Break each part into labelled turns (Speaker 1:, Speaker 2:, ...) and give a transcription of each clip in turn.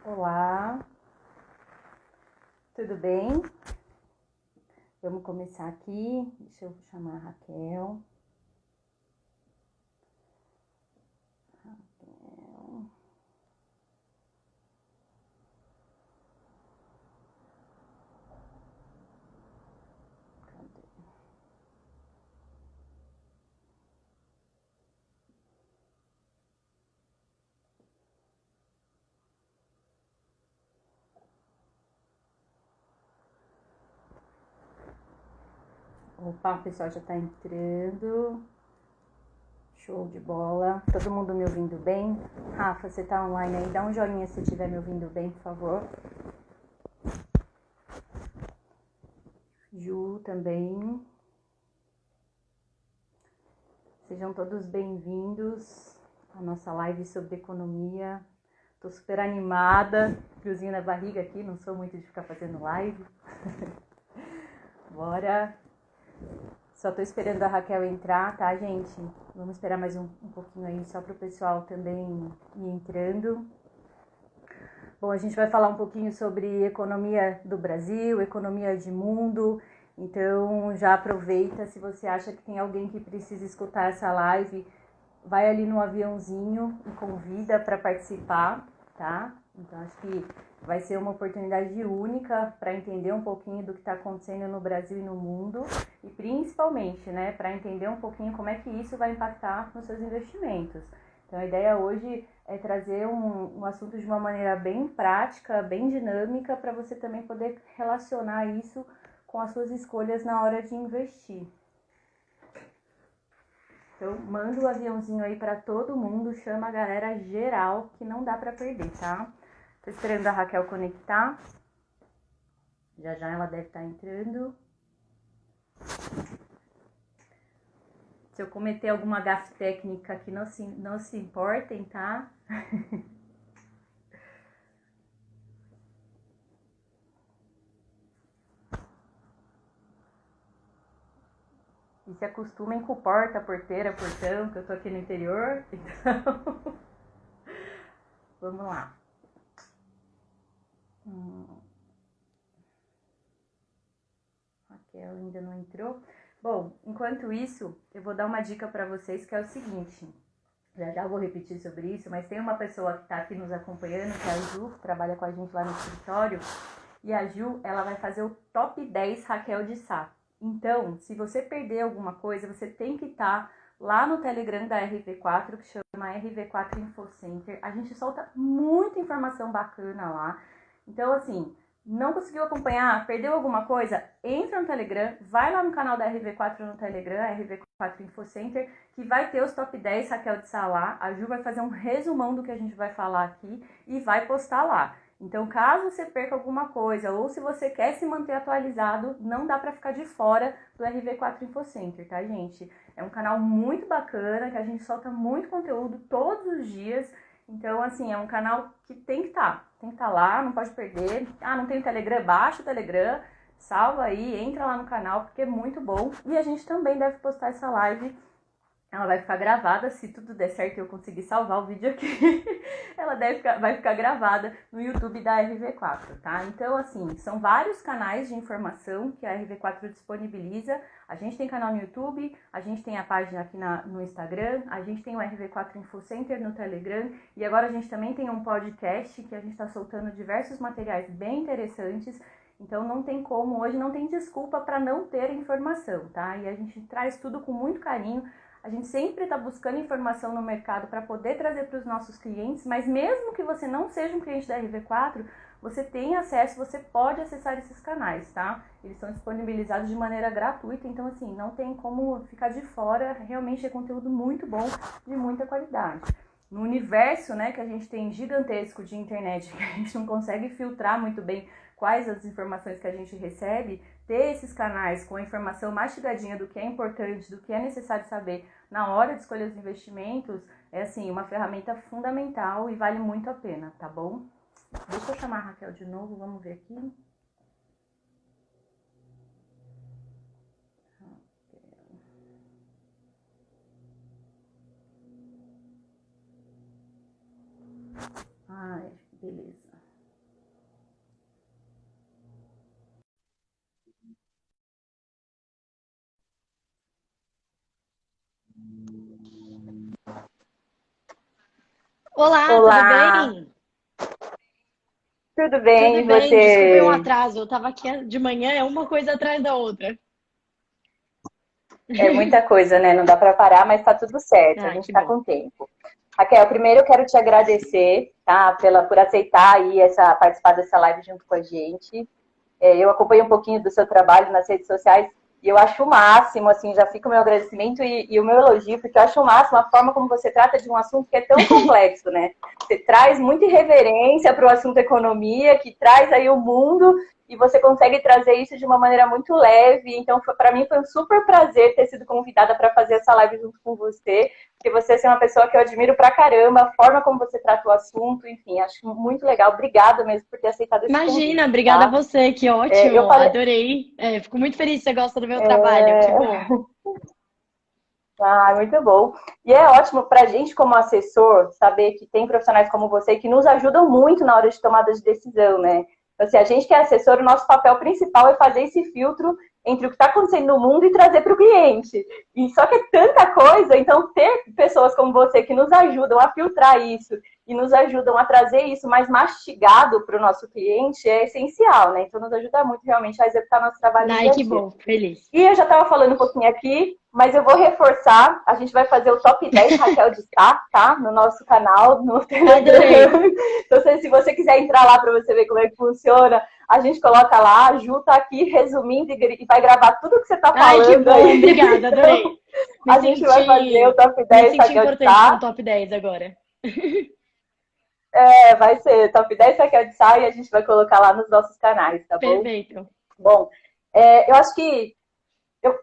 Speaker 1: Olá, tudo bem? Vamos começar aqui. Deixa eu chamar a Raquel. Opa, o pessoal já tá entrando. Show de bola. Todo mundo me ouvindo bem? Rafa, você tá online aí? Dá um joinha se estiver me ouvindo bem, por favor. Ju também. Sejam todos bem-vindos à nossa live sobre economia. Tô super animada, friozinho na barriga aqui, não sou muito de ficar fazendo live. Bora! Só tô esperando a Raquel entrar, tá, gente? Vamos esperar mais um pouquinho aí, só pro pessoal também ir entrando. Bom, a gente vai falar um pouquinho sobre economia do Brasil, economia de mundo. Então, já aproveita, se você acha que tem alguém que precisa escutar essa live, vai ali no aviãozinho e convida para participar, tá? Então, acho que vai ser uma oportunidade única para entender um pouquinho do que está acontecendo no Brasil e no mundo e principalmente, né, para entender um pouquinho como é que isso vai impactar nos seus investimentos. Então, a ideia hoje é trazer um assunto de uma maneira bem prática, bem dinâmica, para você também poder relacionar isso com as suas escolhas na hora de investir. Então, manda o aviãozinho aí para todo mundo, chama a galera geral, que não dá para perder, tá? Tô esperando a Raquel conectar. Já já ela deve estar entrando. Se eu cometer alguma gafe técnica que não se importem, tá? E se acostumem com porta, porteira, portão, que eu tô aqui no interior. Então, vamos lá. Raquel ainda não entrou. Bom, enquanto isso, eu vou dar uma dica para vocês que é o seguinte. Já vou repetir sobre isso, mas tem uma pessoa que está aqui nos acompanhando, que é a Ju, que trabalha com a gente lá no escritório. E a Ju, ela vai fazer o top 10 Raquel de Sá. Então, se você perder alguma coisa, você tem que estar lá no Telegram da RV4, que chama RV4 Info Center. A gente solta muita informação bacana lá. Então, assim, não conseguiu acompanhar, perdeu alguma coisa? Entra no Telegram, vai lá no canal da RV4 no Telegram, RV4 Info Center, que vai ter os top 10 Raquel de Sá lá. A Ju vai fazer um resumão do que a gente vai falar aqui e vai postar lá. Então, caso você perca alguma coisa ou se você quer se manter atualizado, não dá para ficar de fora do RV4 Info Center, tá, gente? É um canal muito bacana, que a gente solta muito conteúdo todos os dias. Então, assim, é um canal que tem que estar lá, não pode perder. Ah, não tem o Telegram? Baixa o Telegram, salva aí, entra lá no canal, porque é muito bom. E a gente também deve postar essa live. Ela vai ficar gravada, se tudo der certo e eu conseguir salvar o vídeo aqui, ela vai ficar gravada no YouTube da RV4, tá? Então, assim, são vários canais de informação que a RV4 disponibiliza. A gente tem canal no YouTube, a gente tem a página aqui no Instagram, a gente tem o RV4 Info Center no Telegram e agora a gente também tem um podcast que a gente está soltando diversos materiais bem interessantes. Então, não tem como, hoje não tem desculpa para não ter informação, tá? E a gente traz tudo com muito carinho. A gente sempre está buscando informação no mercado para poder trazer para os nossos clientes, mas mesmo que você não seja um cliente da RV4, você tem acesso, você pode acessar esses canais, tá? Eles são disponibilizados de maneira gratuita, então assim, não tem como ficar de fora, realmente é conteúdo muito bom, de muita qualidade. No universo, né, que a gente tem gigantesco de internet, que a gente não consegue filtrar muito bem quais as informações que a gente recebe, ter esses canais com a informação mastigadinha do que é importante, do que é necessário saber na hora de escolher os investimentos, é assim, uma ferramenta fundamental e vale muito a pena, tá bom? Deixa eu chamar a Raquel de novo, vamos ver aqui. Ai, beleza.
Speaker 2: Olá, tudo
Speaker 1: Olá,
Speaker 2: bem?
Speaker 1: tudo bem?
Speaker 2: Tudo
Speaker 1: E
Speaker 2: bem, desculpe um
Speaker 1: você?
Speaker 2: atraso. Eu tava aqui de manhã, é uma coisa atrás da outra.
Speaker 1: É muita coisa, né? Não dá para parar, mas tá tudo certo. A
Speaker 2: Ah,
Speaker 1: gente
Speaker 2: que
Speaker 1: tá
Speaker 2: bom.
Speaker 1: com tempo. Raquel, primeiro eu quero te agradecer, tá? Por aceitar aí participar dessa live junto com a gente. Eu acompanho um pouquinho do seu trabalho nas redes sociais e eu acho o máximo, assim, já fica o meu agradecimento e o meu elogio, porque eu acho o máximo a forma como você trata de um assunto que é tão complexo, né? Você traz muita irreverência para o assunto economia, que traz aí o mundo e você consegue trazer isso de uma maneira muito leve. Então, para mim foi um super prazer ter sido convidada para fazer essa live junto com você, porque você é uma pessoa que eu admiro pra caramba, a forma como você trata o assunto, enfim, acho muito legal. Obrigada mesmo por ter aceitado esse
Speaker 2: Imagina,
Speaker 1: convite,
Speaker 2: obrigada a
Speaker 1: tá?
Speaker 2: você, que
Speaker 1: Eu
Speaker 2: ótimo,
Speaker 1: falei,
Speaker 2: adorei. Fico muito feliz que você gosta do meu trabalho, que bom.
Speaker 1: ah, muito bom. E é ótimo para a gente, como assessor, saber que tem profissionais como você que nos ajudam muito na hora de tomada de decisão, né? Então, se a gente que é assessor, o nosso papel principal é fazer esse filtro entre o que está acontecendo no mundo e trazer para o cliente. E só que é tanta coisa, então ter pessoas como você que nos ajudam a filtrar isso e nos ajudam a trazer isso mais mastigado para o nosso cliente é essencial, né? Então nos ajuda muito realmente a executar nosso trabalho no
Speaker 2: Ai,
Speaker 1: dia a
Speaker 2: que
Speaker 1: dia.
Speaker 2: bom, feliz.
Speaker 1: E eu já estava falando um pouquinho aqui, mas eu vou reforçar. A gente vai fazer o top 10 Raquel de Sá, tá? No nosso canal, no
Speaker 2: Adorei.
Speaker 1: Telegram. Então, se você quiser entrar lá para você ver como é que funciona, a gente coloca lá, a Ju tá aqui resumindo e vai gravar tudo que você está
Speaker 2: Ai, que
Speaker 1: falando
Speaker 2: bom,
Speaker 1: aí.
Speaker 2: obrigada,
Speaker 1: Então,
Speaker 2: adorei. Me
Speaker 1: a gente vai fazer o
Speaker 2: senti,
Speaker 1: top
Speaker 2: me
Speaker 1: 10
Speaker 2: senti
Speaker 1: Raquel de
Speaker 2: importante no
Speaker 1: Sá.
Speaker 2: top 10 agora.
Speaker 1: Vai ser top 10 Raquel de Sá e a gente vai colocar lá nos nossos canais, tá bom?
Speaker 2: Perfeito.
Speaker 1: Bom, eu acho que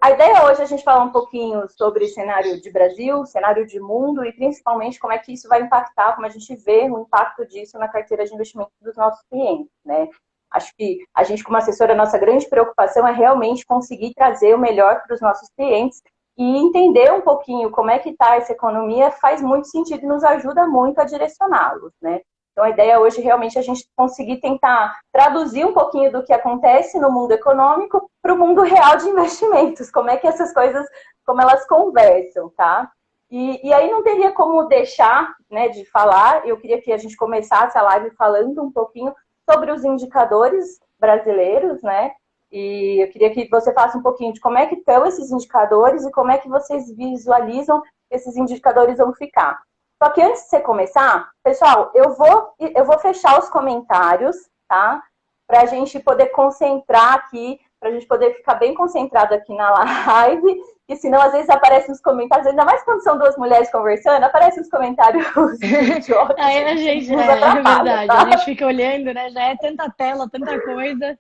Speaker 1: a ideia hoje é a gente falar um pouquinho sobre cenário de Brasil, cenário de mundo e principalmente como é que isso vai impactar, como a gente vê o impacto disso na carteira de investimento dos nossos clientes, né? Acho que a gente, como assessora, a nossa grande preocupação é realmente conseguir trazer o melhor para os nossos clientes e entender um pouquinho como é que está essa economia faz muito sentido e nos ajuda muito a direcioná-los, né? Então, a ideia hoje realmente é a gente conseguir tentar traduzir um pouquinho do que acontece no mundo econômico para o mundo real de investimentos, como é que essas coisas, como elas conversam, tá? E aí não teria como deixar, né, de falar, eu queria que a gente começasse a live falando um pouquinho sobre os indicadores brasileiros, né? E eu queria que você falasse um pouquinho de como é que estão esses indicadores e como é que vocês visualizam que esses indicadores vão ficar. Só que antes de você começar, pessoal, eu vou fechar os comentários, tá? Para a gente poder concentrar aqui, para a gente poder ficar bem concentrado aqui na live, e senão às vezes aparecem os comentários, ainda mais quando são duas mulheres conversando, aparecem os comentários idiotas,
Speaker 2: Aí a gente,
Speaker 1: nos
Speaker 2: é
Speaker 1: atrapalha,
Speaker 2: verdade, a
Speaker 1: tá?
Speaker 2: gente fica olhando, né? Já é tanta tela, tanta coisa.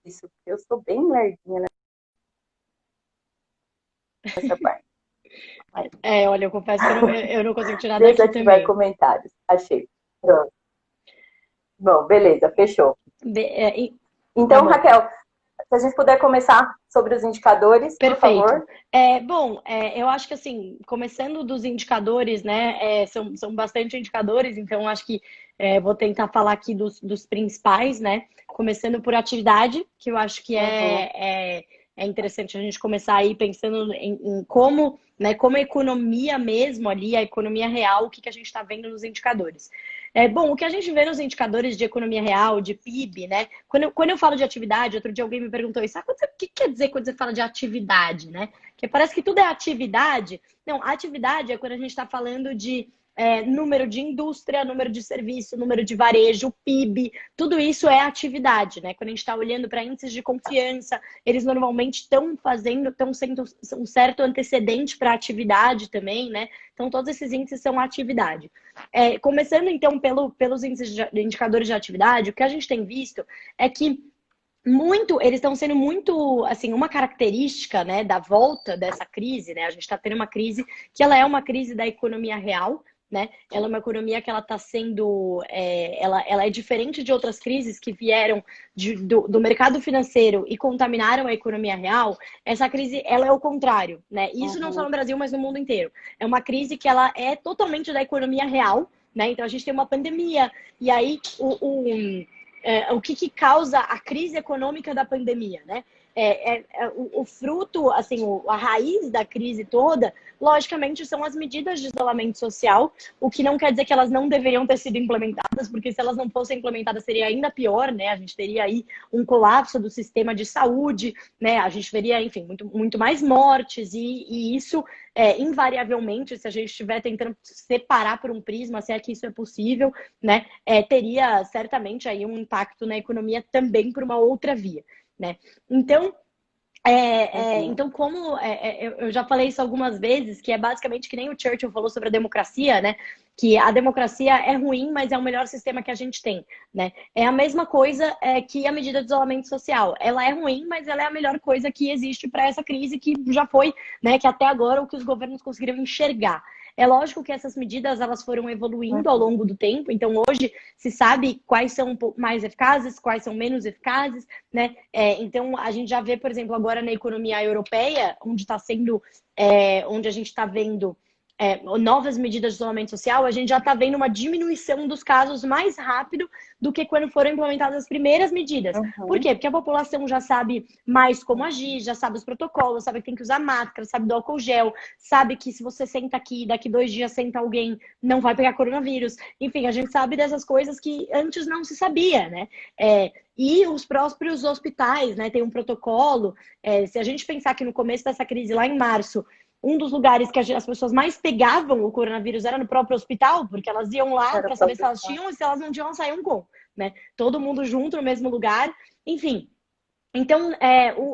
Speaker 1: Isso, eu sou bem lerdinha nessa parte.
Speaker 2: Olha, eu confesso que eu não consigo tirar daqui
Speaker 1: Desativar
Speaker 2: também.
Speaker 1: comentários. Achei. Pronto. Bom, beleza, fechou.
Speaker 2: Tá
Speaker 1: Então,
Speaker 2: bom.
Speaker 1: Raquel, se a gente puder começar sobre os indicadores, por
Speaker 2: Perfeito.
Speaker 1: favor.
Speaker 2: Eu acho que assim, começando dos indicadores, né? São bastante indicadores, então acho que vou tentar falar aqui dos principais, né? Começando por atividade, que eu acho que
Speaker 1: Uhum.
Speaker 2: é interessante a gente começar aí pensando em como, né, como a economia mesmo ali, a economia real, o que a gente está vendo nos indicadores. Bom, o que a gente vê nos indicadores de economia real, de PIB, né? Quando eu falo de atividade, outro dia alguém me perguntou isso, o que quer dizer quando você fala de atividade, né? Porque parece que tudo é atividade. Não, atividade é quando a gente está falando de número de indústria, número de serviço, número de varejo, PIB, tudo isso é atividade, né? Quando a gente está olhando para índices de confiança, eles normalmente estão sendo um certo antecedente para atividade também, né? Então, todos esses índices são atividade. Começando então pelos índices de indicadores de atividade, o que a gente tem visto é que eles estão sendo muito, assim, uma característica, né, da volta dessa crise, né? A gente está tendo uma crise que ela é uma crise da economia real, né? Ela é uma economia que ela está sendo, ela é diferente de outras crises que vieram do mercado financeiro e contaminaram a economia real. Essa crise, ela é o contrário, né? E isso não só
Speaker 1: Uhum.
Speaker 2: no Brasil, mas no mundo inteiro. É uma crise que ela é totalmente da economia real, né? Então a gente tem uma pandemia e aí o que causa a crise econômica da pandemia, né? O fruto, assim, a raiz da crise toda, logicamente, são as medidas de isolamento social, o que não quer dizer que elas não deveriam ter sido implementadas, porque se elas não fossem implementadas seria ainda pior, né? A gente teria aí um colapso do sistema de saúde, né? A gente veria, enfim, muito mais mortes, e isso, invariavelmente, se a gente estiver tentando separar por um prisma, se é que isso é possível, né? Teria certamente aí um impacto na economia também por uma outra via, né? Então, como eu já falei isso algumas vezes, que é basicamente que nem o Churchill falou sobre a democracia, né? Que a democracia é ruim, mas é o melhor sistema que a gente tem, né? É a mesma coisa que a medida de isolamento social. Ela é ruim, mas ela é a melhor coisa que existe para essa crise que já foi, né? Que até agora o que os governos conseguiram enxergar. É lógico que essas medidas elas foram evoluindo ao longo do tempo, então hoje se sabe quais são um pouco mais eficazes, quais são menos eficazes, né? Então a gente já vê, por exemplo, agora na economia europeia, onde está sendo, onde a gente está vendo novas medidas de isolamento social, a gente já está vendo uma diminuição dos casos mais rápido do que quando foram implementadas as primeiras medidas. Por quê? Porque a população já sabe mais como agir, já sabe os protocolos, sabe que tem que usar máscara, sabe do álcool gel, sabe que se você senta aqui, daqui 2 dias senta alguém, não vai pegar coronavírus. Enfim, a gente sabe dessas coisas que antes não se sabia, né? E os próprios hospitais, né? Tem um protocolo. Se a gente pensar que no começo dessa crise, lá em março, um dos lugares que as pessoas mais pegavam o coronavírus era no próprio hospital, porque elas iam lá para saber se elas tinham e se elas não tinham, elas saíam com, né? Todo mundo junto no mesmo lugar, enfim. Então,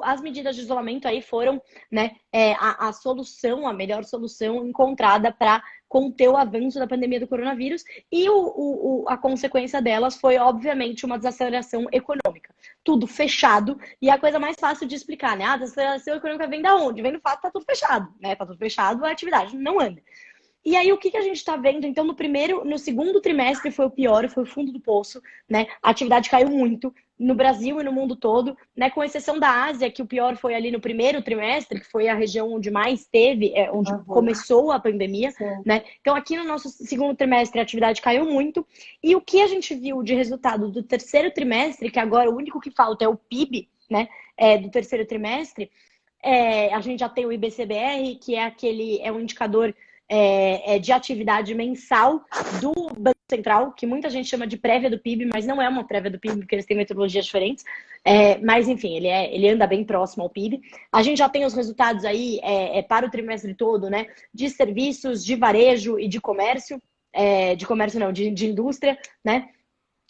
Speaker 2: as medidas de isolamento aí foram, né, a solução, a melhor solução encontrada para conter o avanço da pandemia do coronavírus, e a consequência delas foi, obviamente, uma desaceleração econômica. Tudo fechado, e a coisa mais fácil de explicar, né? A desaceleração econômica vem da onde? Vem do fato que tá tudo fechado, né? Tá tudo fechado, a atividade não anda. E aí, o que a gente está vendo? Então, no segundo trimestre foi o pior, foi o fundo do poço, né? A atividade caiu muito no Brasil e no mundo todo, né? Com exceção da Ásia, que o pior foi ali no primeiro trimestre, que foi a região onde mais teve, onde começou a pandemia, né? Então, aqui no nosso segundo trimestre, a atividade caiu muito. E o que a gente viu de resultado do terceiro trimestre, que agora o único que falta é o PIB, né? Do terceiro trimestre, a gente já tem o IBCBR, que é um indicador de atividade mensal do Banco Central, que muita gente chama de prévia do PIB, mas não é uma prévia do PIB, porque eles têm metodologias diferentes. Mas, enfim, ele anda bem próximo ao PIB. A gente já tem os resultados aí para o trimestre todo, né? De serviços, de varejo e de comércio. De indústria, né?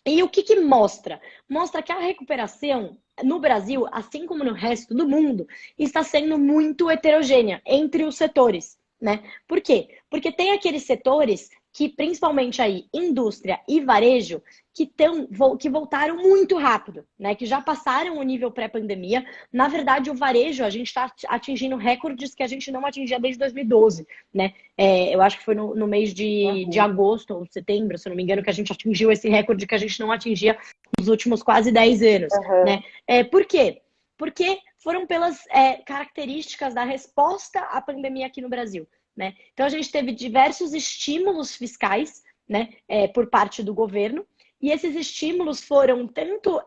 Speaker 2: E o que mostra? Mostra que a recuperação no Brasil, assim como no resto do mundo, está sendo muito heterogênea entre os setores, né? Por quê? Porque tem aqueles setores que, principalmente aí, indústria e varejo, que voltaram muito rápido, né? Que já passaram o nível pré-pandemia. Na verdade, o varejo, a gente está atingindo recordes que a gente não atingia desde 2012, né? Eu acho que foi no mês de agosto ou setembro, se não me engano, que a gente atingiu esse recorde que a gente não atingia nos últimos quase 10 anos, né? Por quê? Porque foram pelas características da resposta à pandemia aqui no Brasil, né? Então, a gente teve diversos estímulos fiscais, né, por parte do governo, e esses estímulos foram tanto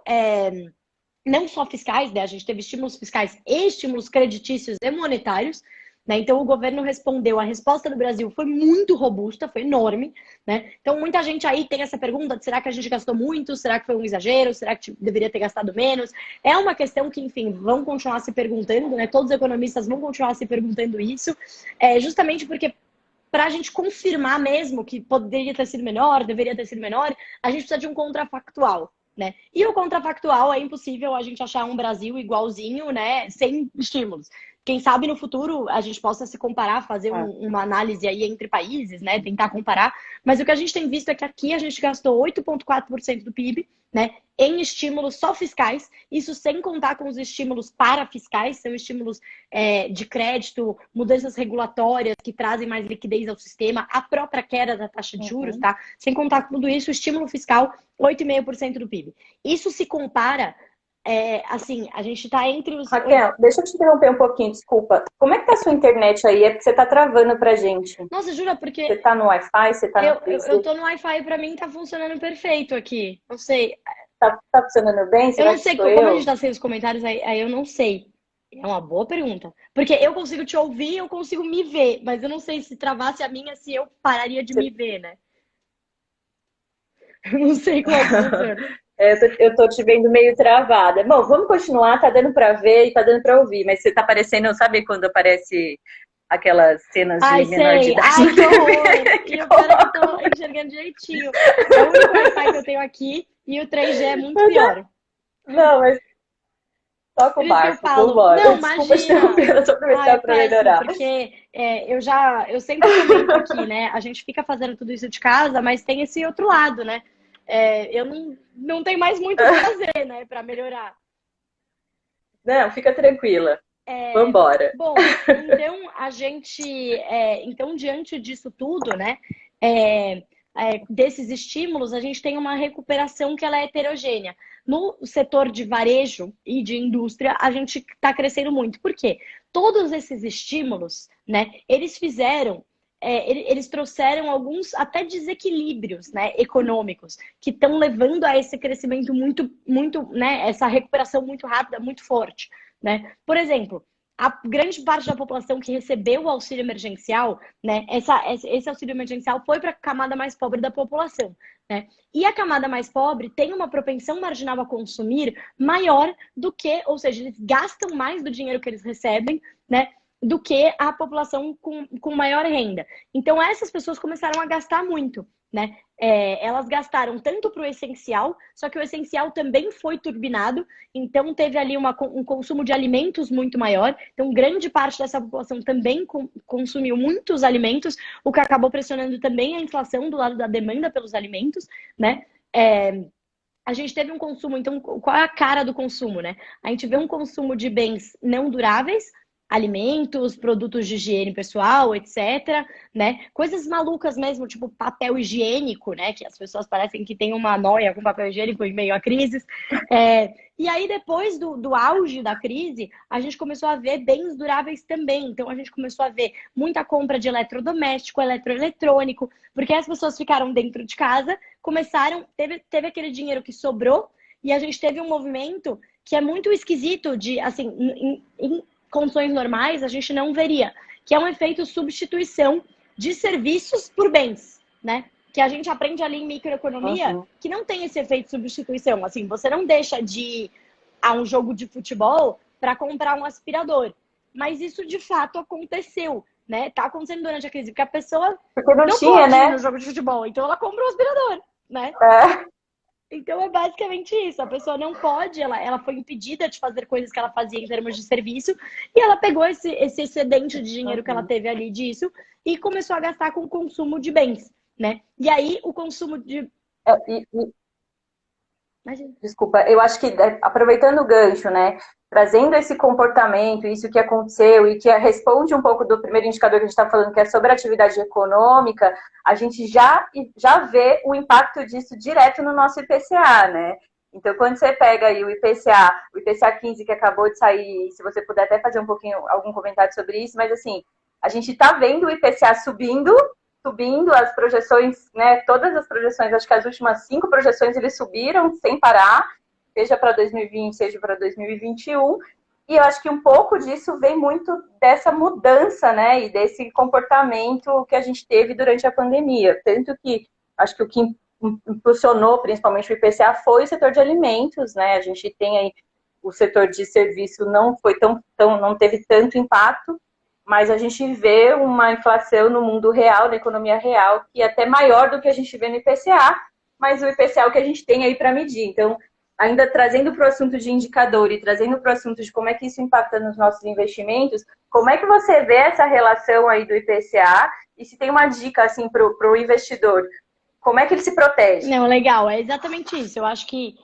Speaker 2: não só fiscais, né? A gente teve estímulos fiscais e estímulos creditícios e monetários, né? Então, o governo respondeu. A resposta do Brasil foi muito robusta, foi enorme, né? Então, muita gente aí tem essa pergunta de será que a gente gastou muito? Será que foi um exagero? Será que deveria ter gastado menos? É uma questão que, enfim, vão continuar se perguntando, né? Todos os economistas vão continuar se perguntando isso, justamente porque para a gente confirmar mesmo que poderia ter sido menor, deveria ter sido menor, a gente precisa de um contrafactual, né? E o contrafactual é impossível a gente achar um Brasil igualzinho, né? Sem estímulos. Quem sabe no futuro a gente possa se comparar, fazer uma análise aí entre países, né? Tentar comparar. Mas o que a gente tem visto é que aqui a gente gastou 8,4% do PIB, né? Em estímulos só fiscais, isso sem contar com os estímulos parafiscais, são estímulos de crédito, mudanças regulatórias que trazem mais liquidez ao sistema, a própria queda da taxa de juros, tá? Sem contar com tudo isso, o estímulo fiscal, 8,5% do PIB. Isso se compara, assim, a gente tá entre os...
Speaker 1: Raquel, deixa eu te interromper um pouquinho, desculpa. Como é que tá a sua internet aí? É porque você tá travando pra gente.
Speaker 2: Nossa, jura, porque...
Speaker 1: Você tá no Wi-Fi? Você tá no
Speaker 2: eu tô no Wi-Fi, pra mim tá funcionando perfeito aqui. Não sei.
Speaker 1: Tá funcionando bem?
Speaker 2: Eu não sei, como a gente tá sem os comentários, aí eu não sei. É uma boa pergunta. Porque eu consigo te ouvir, eu consigo me ver, mas eu não sei se travasse a minha, se eu pararia de me ver, né? Eu não sei como é que funciona.
Speaker 3: Eu tô te vendo meio travada. Bom, vamos continuar, tá dando pra ver e tá dando pra ouvir, mas você tá parecendo, sabe quando aparece aquelas cenas de
Speaker 2: Ai,
Speaker 3: menor de
Speaker 2: sei.
Speaker 3: idade
Speaker 2: Ai,
Speaker 3: na
Speaker 2: que horror.
Speaker 3: TV?
Speaker 2: E o pior é que eu tô enxergando direitinho. É o único Wi-Fi que eu tenho aqui e o 3G é muito pior.
Speaker 3: Não, mas toca
Speaker 2: Por
Speaker 3: o
Speaker 2: isso que eu
Speaker 3: barco,
Speaker 2: falo,
Speaker 3: vambora.
Speaker 2: não,
Speaker 3: Desculpa te
Speaker 2: imagina.
Speaker 3: interromper, eu tô
Speaker 2: Ah, é
Speaker 3: aproveitando pra
Speaker 2: péssimo,
Speaker 3: melhorar.
Speaker 2: porque eu sempre comento aqui, né? A gente fica fazendo tudo isso de casa, mas tem esse outro lado, né? Eu não tenho mais muito o que fazer, né, para melhorar.
Speaker 3: Não, fica tranquila. Vambora.
Speaker 2: Bom, então então diante disso tudo, né, desses estímulos, a gente tem uma recuperação que ela é heterogênea. No setor de varejo e de indústria, a gente está crescendo muito. Por quê? Todos esses estímulos, né, eles trouxeram alguns até desequilíbrios, né, econômicos, que estão levando a esse crescimento muito, né, essa recuperação muito rápida, muito forte, né? Por exemplo, a grande parte da população que recebeu o auxílio emergencial, né, esse auxílio emergencial foi para a camada mais pobre da população, né? E a camada mais pobre tem uma propensão marginal a consumir maior do que, ou seja, eles gastam mais do dinheiro que eles recebem, né, do que a população com maior renda. Então, essas pessoas começaram a gastar muito, né? Elas gastaram tanto para o essencial, só que o essencial também foi turbinado, então teve ali um consumo de alimentos muito maior. Então, grande parte dessa população também consumiu muitos alimentos, o que acabou pressionando também a inflação do lado da demanda pelos alimentos, né? A gente teve um consumo, então, qual é a cara do consumo, né? A gente vê um consumo de bens não duráveis, alimentos, produtos de higiene pessoal, etc, né? Coisas malucas mesmo, tipo papel higiênico, né? Que as pessoas parecem que têm uma noia com papel higiênico em meio a crises. E aí, depois do auge da crise, a gente começou a ver bens duráveis também. Então, a gente começou a ver muita compra de eletrodoméstico, eletroeletrônico, porque as pessoas ficaram dentro de casa, teve aquele dinheiro que sobrou, e a gente teve um movimento que é muito esquisito de, assim, em condições normais, a gente não veria, que é um efeito substituição de serviços por bens, né? Que a gente aprende ali em microeconomia,
Speaker 3: Uhum.
Speaker 2: que não tem esse efeito substituição. Assim, você não deixa de ir a um jogo de futebol para comprar um aspirador. Mas isso de fato aconteceu, né? Tá acontecendo durante a crise, porque a pessoa
Speaker 3: Porque não
Speaker 2: não
Speaker 3: tinha,
Speaker 2: pode ir no
Speaker 3: né?
Speaker 2: jogo de futebol, então ela compra um aspirador, né?
Speaker 3: É.
Speaker 2: Então é basicamente isso. A pessoa não pode, ela foi impedida de fazer coisas que ela fazia em termos de serviço, e ela pegou esse excedente de dinheiro que ela
Speaker 3: Uhum.
Speaker 2: teve ali disso e começou a gastar com o consumo de bens, né? E aí o consumo de.
Speaker 3: É, e,
Speaker 2: Imagina.
Speaker 3: Desculpa, eu acho que aproveitando o gancho, né, trazendo esse comportamento, isso que aconteceu e que responde um pouco do primeiro indicador que a gente está falando, que é sobre a atividade econômica, a gente já vê o impacto disso direto no nosso IPCA, né? Então, quando você pega aí o IPCA 15 que acabou de sair, se você puder até fazer um pouquinho, algum comentário sobre isso, mas assim, a gente está vendo o IPCA subindo, as projeções, né? Todas as projeções, acho que as últimas 5 projeções eles subiram sem parar, seja para 2020, seja para 2021. E eu acho que um pouco disso vem muito dessa mudança, né? E desse comportamento que a gente teve durante a pandemia. Tanto que acho que o que impulsionou principalmente o IPCA foi o setor de alimentos, né? A gente tem aí o setor de serviço não foi não teve tanto impacto, mas a gente vê uma inflação no mundo real, na economia real, que é até maior do que a gente vê no IPCA, mas o IPCA é o que a gente tem aí para medir. Então, ainda trazendo para o assunto de indicador e trazendo para o assunto de como é que isso impacta nos nossos investimentos, como é que você vê essa relação aí do IPCA e se tem uma dica assim para o investidor, como é que ele se protege?
Speaker 2: Não, legal, é exatamente isso. Eu acho que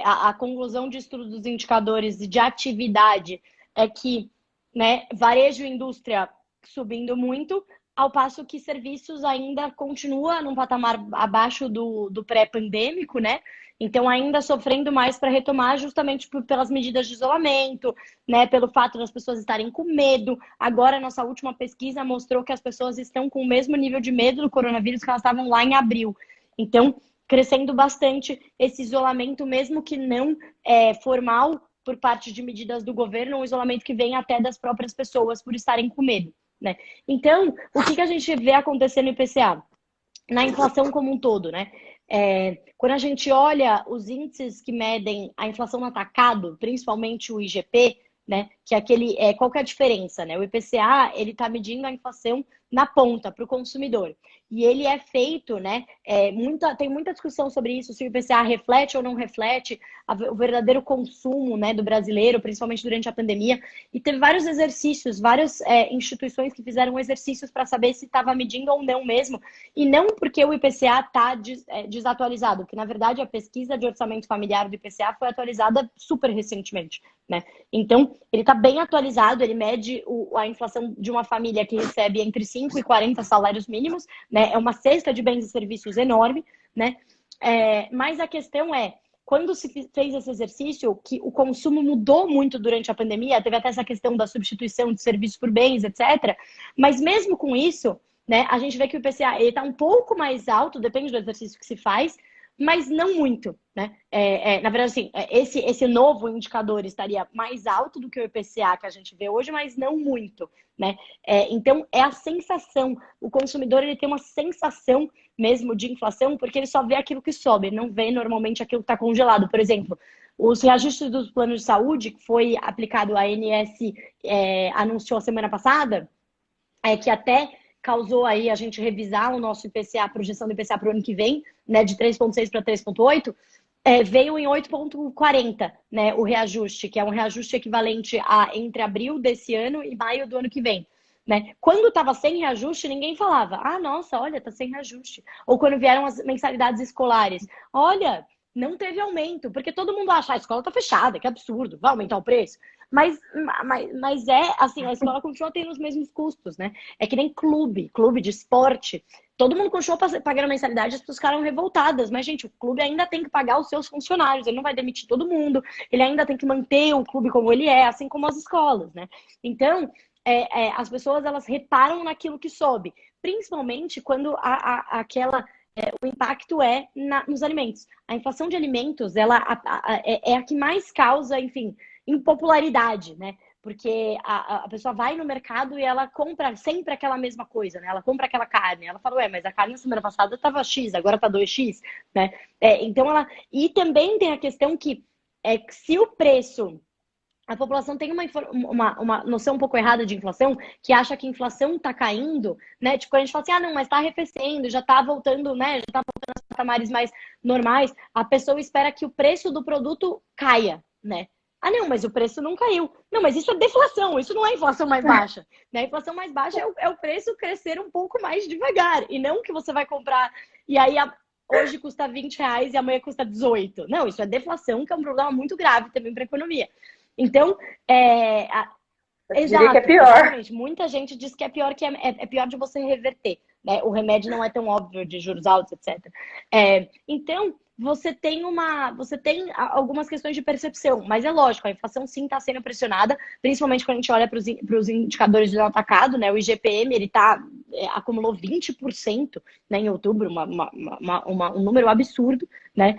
Speaker 2: a conclusão de estudo dos indicadores de atividade é que, né, varejo e indústria subindo muito, ao passo que serviços ainda continua num patamar abaixo do pré-pandêmico, né? Então ainda sofrendo mais para retomar justamente pelas medidas de isolamento, né? Pelo fato das pessoas estarem com medo. Agora, nossa última pesquisa mostrou que as pessoas estão com o mesmo nível de medo do coronavírus que elas estavam lá em abril. Então, crescendo bastante esse isolamento, mesmo que não formal, por parte de medidas do governo, um isolamento que vem até das próprias pessoas por estarem com medo, né? Então, o que a gente vê acontecer no IPCA? Na inflação como um todo, né? Quando a gente olha os índices que medem a inflação no atacado, principalmente o IGP, né? Que é aquele, qual que é a diferença, né? O IPCA, ele está medindo a inflação na ponta para o consumidor. E ele é feito, né? Tem muita discussão sobre isso, se o IPCA reflete ou não reflete o verdadeiro consumo, né, do brasileiro, principalmente durante a pandemia. E teve vários exercícios, várias instituições que fizeram exercícios para saber se estava medindo ou não mesmo. E não porque o IPCA está desatualizado, porque na verdade a pesquisa de orçamento familiar do IPCA foi atualizada super recentemente, né? Então, ele está bem atualizado, ele mede a inflação de uma família que recebe entre 5 e 40 salários mínimos, né? É uma cesta de bens e serviços enorme, né? Mas a questão quando se fez esse exercício, que o consumo mudou muito durante a pandemia, teve até essa questão da substituição de serviços por bens, etc. Mas mesmo com isso, né, a gente vê que o IPCA está um pouco mais alto, depende do exercício que se faz, mas não muito, né? Na verdade, assim, esse novo indicador estaria mais alto do que o IPCA que a gente vê hoje, mas não muito, né? Então, é a sensação. O consumidor, ele tem uma sensação mesmo de inflação, porque ele só vê aquilo que sobe, ele não vê normalmente aquilo que está congelado. Por exemplo, os reajustes dos planos de saúde, que foi aplicado, a ANS anunciou semana passada, que até causou aí a gente revisar o nosso IPCA, a projeção do IPCA para o ano que vem, né, de 3,6 para 3,8, veio em 8,40, né, o reajuste, que é um reajuste equivalente a entre abril desse ano e maio do ano que vem. Né? Quando estava sem reajuste, ninguém falava, nossa, olha, tá sem reajuste. Ou quando vieram as mensalidades escolares, olha, não teve aumento, porque todo mundo acha, a escola tá fechada, que absurdo, vai aumentar o preço. Mas assim, a escola continua tendo os mesmos custos, né? É que nem clube de esporte. Todo mundo continuou pagando mensalidade, as pessoas ficaram revoltadas. Mas, gente, o clube ainda tem que pagar os seus funcionários. Ele não vai demitir todo mundo. Ele ainda tem que manter o clube como ele é, assim como as escolas, né? Então, as pessoas, elas reparam naquilo que sobe. Principalmente quando o impacto nos alimentos. A inflação de alimentos, ela é a que mais causa, enfim, impopularidade, né? Porque a pessoa vai no mercado e ela compra sempre aquela mesma coisa, né? Ela compra aquela carne. Ela fala, mas a carne na semana passada estava X, agora tá 2X, né? Então E também tem a questão que se o preço... A população tem uma noção um pouco errada de inflação, que acha que a inflação está caindo, né? Tipo, quando a gente fala assim, não, mas está arrefecendo, já está voltando, né? Já está voltando aos patamares mais normais. A pessoa espera que o preço do produto caia, né? Não, mas o preço não caiu. Não, mas isso é deflação, isso não é inflação mais baixa. Né? A inflação mais baixa é o preço crescer um pouco mais devagar. E não que você vai comprar e aí hoje custa R$20 e amanhã custa 18. Não, isso é deflação, que é um problema muito grave também para a economia. Então,
Speaker 3: eu diria que é pior.
Speaker 2: Exatamente. Muita gente diz que é pior, que é pior de você reverter, né? O remédio não é tão óbvio de juros altos, etc. Então, você tem algumas questões de percepção, mas é lógico, a inflação sim está sendo pressionada, principalmente quando a gente olha para os indicadores do atacado, né? O IGPM, ele acumulou 20%, né, em outubro, um número absurdo, né?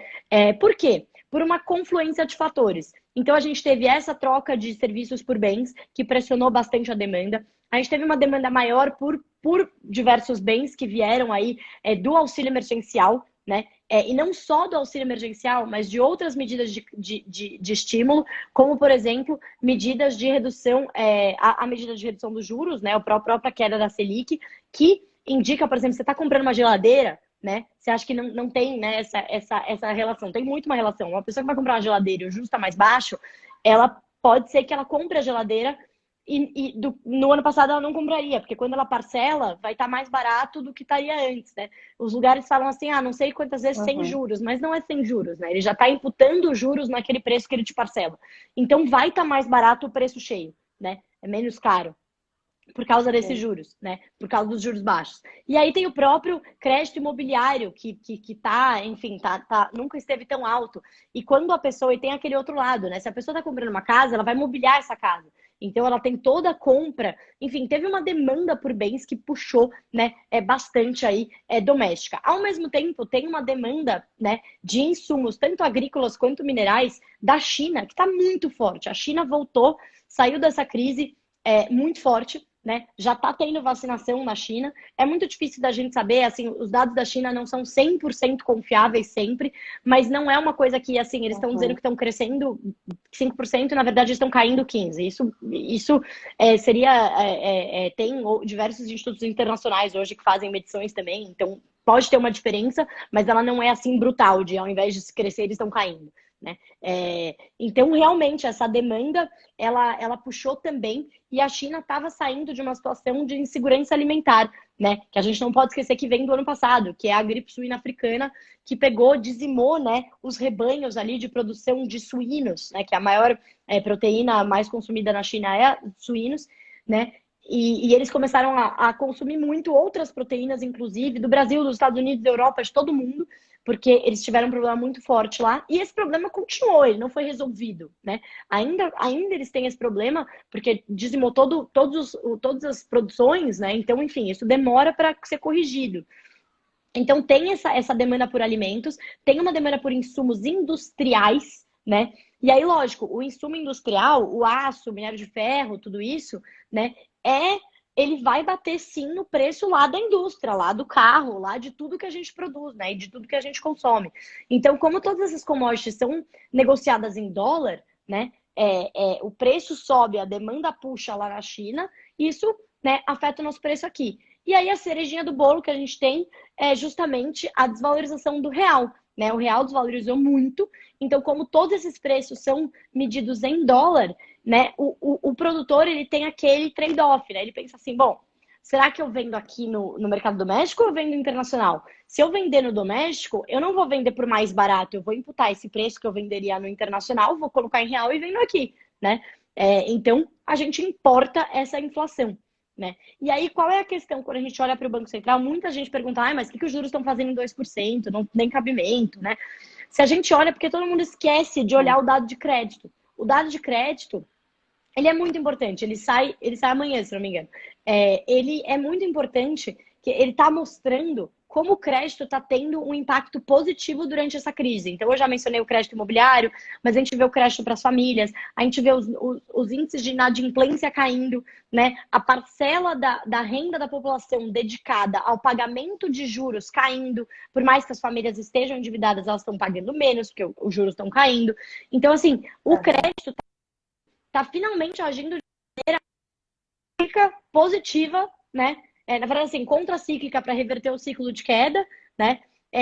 Speaker 2: Por quê? Por uma confluência de fatores. Então, a gente teve essa troca de serviços por bens, que pressionou bastante a demanda. A gente teve uma demanda maior por diversos bens que vieram aí do auxílio emergencial, né? E não só do auxílio emergencial, mas de outras medidas de estímulo, como, por exemplo, medidas de redução, a medida de redução dos juros, né? A própria queda da Selic, que indica, por exemplo, você está comprando uma geladeira, né? Você acha que não tem, né, essa relação? Tem muito uma relação. Uma pessoa que vai comprar uma geladeira e o juros está mais baixo, ela pode ser que ela compre a geladeira no ano passado ela não compraria, porque quando ela parcela, vai estar mais barato do que estaria antes, né? Os lugares falam assim, não sei quantas vezes sem juros, mas não é sem juros, né? Ele já está imputando os juros naquele preço que ele te parcela. Então vai estar mais barato o preço cheio, né? É menos caro. Por causa desses juros, né? Por causa dos juros baixos. E aí tem o próprio crédito imobiliário, que enfim, nunca esteve tão alto. E quando a pessoa, e tem aquele outro lado, né? Se a pessoa está comprando uma casa, ela vai mobiliar essa casa. Então ela tem toda a compra, enfim, teve uma demanda por bens que puxou, né, bastante aí doméstica. Ao mesmo tempo, tem uma demanda, né, de insumos, tanto agrícolas quanto minerais, da China, que está muito forte. A China voltou, saiu dessa crise muito forte, né? Já está tendo vacinação na China. É muito difícil da gente saber, assim, os dados da China não são 100% confiáveis sempre, mas não é uma coisa que, assim, eles estão dizendo que estão crescendo 5%, na verdade estão caindo 15%. Isso seria... tem diversos institutos internacionais hoje que fazem medições também, então pode ter uma diferença, mas ela não é assim brutal, de ao invés de crescer, eles estão caindo. Né? Então, realmente, essa demanda, ela puxou também, e a China estava saindo de uma situação de insegurança alimentar, né? Que a gente não pode esquecer que vem do ano passado, que é a gripe suína africana, que pegou, dizimou, né, os rebanhos ali de produção de suínos, né? Que a maior proteína mais consumida na China é suínos, né? E eles começaram a consumir muito outras proteínas, inclusive, do Brasil, dos Estados Unidos, da Europa, de todo mundo, porque eles tiveram um problema muito forte lá, e esse problema continuou, ele não foi resolvido, né? Ainda eles têm esse problema, porque dizimou todas as produções, né? Então, enfim, isso demora para ser corrigido. Então, tem essa demanda por alimentos, tem uma demanda por insumos industriais, né? E aí, lógico, o insumo industrial, o aço, o minério de ferro, tudo isso, né? Ele vai bater sim no preço lá da indústria, lá do carro, lá de tudo que a gente produz, né? E de tudo que a gente consome. Então, como todas essas commodities são negociadas em dólar, né? O preço sobe, a demanda puxa lá na China, isso, né, afeta o nosso preço aqui. E aí a cerejinha do bolo que a gente tem é justamente a desvalorização do real, né? O real desvalorizou muito, então como todos esses preços são medidos em dólar, né? O produtor, ele tem aquele trade-off, né? Ele pensa assim, bom, será que eu vendo aqui no mercado doméstico ou eu vendo internacional? Se eu vender no doméstico, eu não vou vender por mais barato, eu vou imputar esse preço que eu venderia no internacional, vou colocar em real e vendo aqui, né? Então, a gente importa essa inflação, né? E aí, qual é a questão? Quando a gente olha para o Banco Central, muita gente pergunta, mas o que os juros estão fazendo em 2%? Não tem cabimento, né? Se a gente olha, porque todo mundo esquece de olhar o dado de crédito. O dado de crédito, ele é muito importante. Ele sai amanhã, se não me engano. Ele é muito importante, que ele está mostrando como o crédito está tendo um impacto positivo durante essa crise. Então, eu já mencionei o crédito imobiliário, mas a gente vê o crédito para as famílias, a gente vê os índices de inadimplência caindo, né? A parcela da renda da população dedicada ao pagamento de juros caindo, por mais que as famílias estejam endividadas, elas estão pagando menos, porque os juros estão caindo. Então, assim, o crédito está finalmente agindo de maneira positiva, né? Na verdade, assim, contracíclica para reverter o ciclo de queda, né?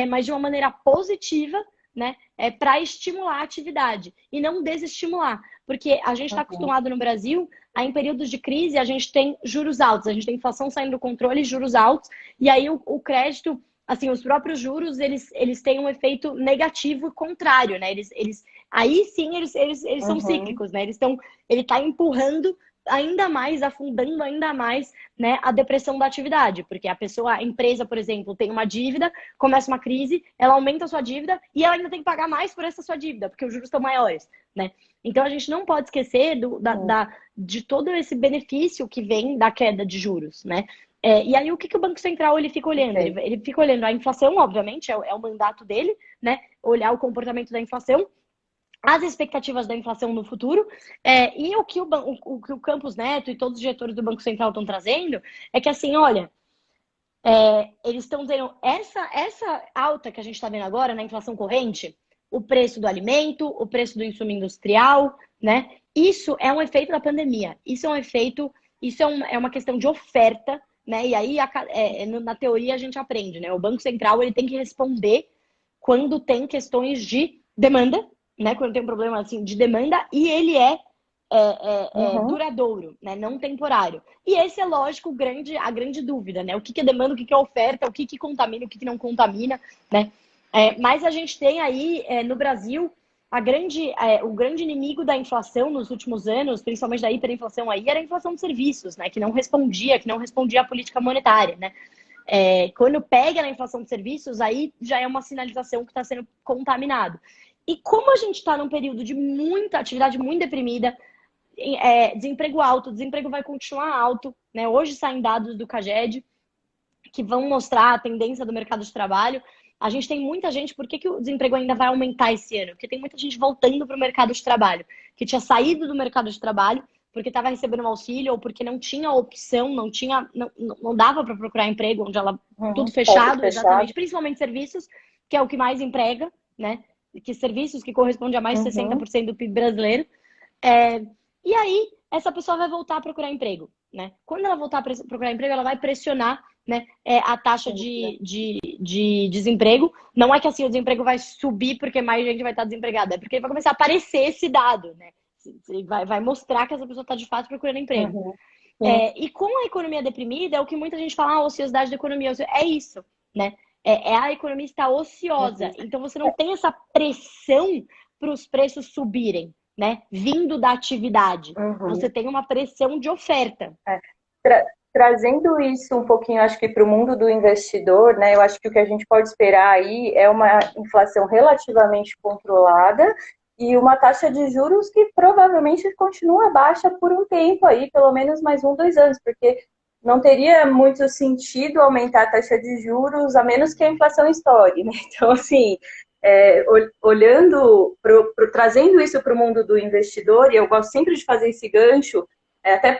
Speaker 2: Mas de uma maneira positiva, né? Para estimular a atividade e não desestimular. Porque a gente está acostumado no Brasil, em períodos de crise, a gente tem juros altos, a gente tem inflação saindo do controle, juros altos, e aí o crédito, assim, os próprios juros, eles têm um efeito negativo e contrário, né? Aí sim, eles são cíclicos, né? Ele está empurrando ainda mais, afundando ainda mais, né, a depressão da atividade, porque a empresa, por exemplo, tem uma dívida, começa uma crise, ela aumenta a sua dívida e ela ainda tem que pagar mais por essa sua dívida, porque os juros estão maiores, né? Então a gente não pode esquecer de todo esse benefício que vem da queda de juros, né? E aí o que o Banco Central ele fica olhando? Ele fica olhando a inflação, obviamente, é o mandato dele, né? Olhar o comportamento da inflação, as expectativas da inflação no futuro, e o que o Campos Neto e todos os diretores do Banco Central estão trazendo é que, assim, olha, eles estão dizendo, essa alta que a gente está vendo agora na inflação corrente, o preço do alimento, o preço do insumo industrial, né? Isso é um efeito da pandemia, isso é uma questão de oferta, né? E aí, na teoria, a gente aprende, né? O Banco Central ele tem que responder quando tem questões de demanda, né, quando tem um problema assim de demanda, e ele duradouro, né, não temporário. E esse é, lógico, a grande dúvida, né? O que é demanda, o que é oferta, o que contamina, o que não contamina, né? Mas a gente tem aí, no Brasil, o grande inimigo da inflação nos últimos anos, principalmente da hiperinflação aí, era a inflação de serviços, né? Que não respondia à política monetária, né? Quando pega na inflação de serviços, aí já é uma sinalização que está sendo contaminado. E como a gente está num período de muita atividade, muito deprimida, desemprego alto, o desemprego vai continuar alto, né? Hoje saem dados do CAGED que vão mostrar a tendência do mercado de trabalho. A gente tem muita gente, por que o desemprego ainda vai aumentar esse ano? Porque tem muita gente voltando para o mercado de trabalho, que tinha saído do mercado de trabalho porque estava recebendo um auxílio ou porque não tinha opção, não dava para procurar emprego, onde ela tudo fechado, exatamente, principalmente serviços, que é o que mais emprega, né? Que serviços que correspondem a mais de 60% do PIB brasileiro. E aí, essa pessoa vai voltar a procurar emprego, né? Quando ela voltar a procurar emprego, ela vai pressionar, né, a taxa de desemprego. Não é que assim o desemprego vai subir porque mais gente vai estar desempregada, é porque vai começar a aparecer esse dado, né? Vai mostrar que essa pessoa está de fato procurando emprego. E com a economia deprimida, é o que muita gente fala, ociosidade da economia. É isso, né? A economia está ociosa. Então você não tem essa pressão para os preços subirem, né? Vindo da atividade. Você tem uma pressão de oferta.
Speaker 3: Trazendo isso um pouquinho, acho que para o mundo do investidor, né? Eu acho que o que a gente pode esperar aí é uma inflação relativamente controlada e uma taxa de juros que provavelmente continua baixa por um tempo aí, pelo menos mais 1, 2 anos, porque não teria muito sentido aumentar a taxa de juros, a menos que a inflação estoure, né? Então, assim, olhando, trazendo isso para o mundo do investidor, e eu gosto sempre de fazer esse gancho,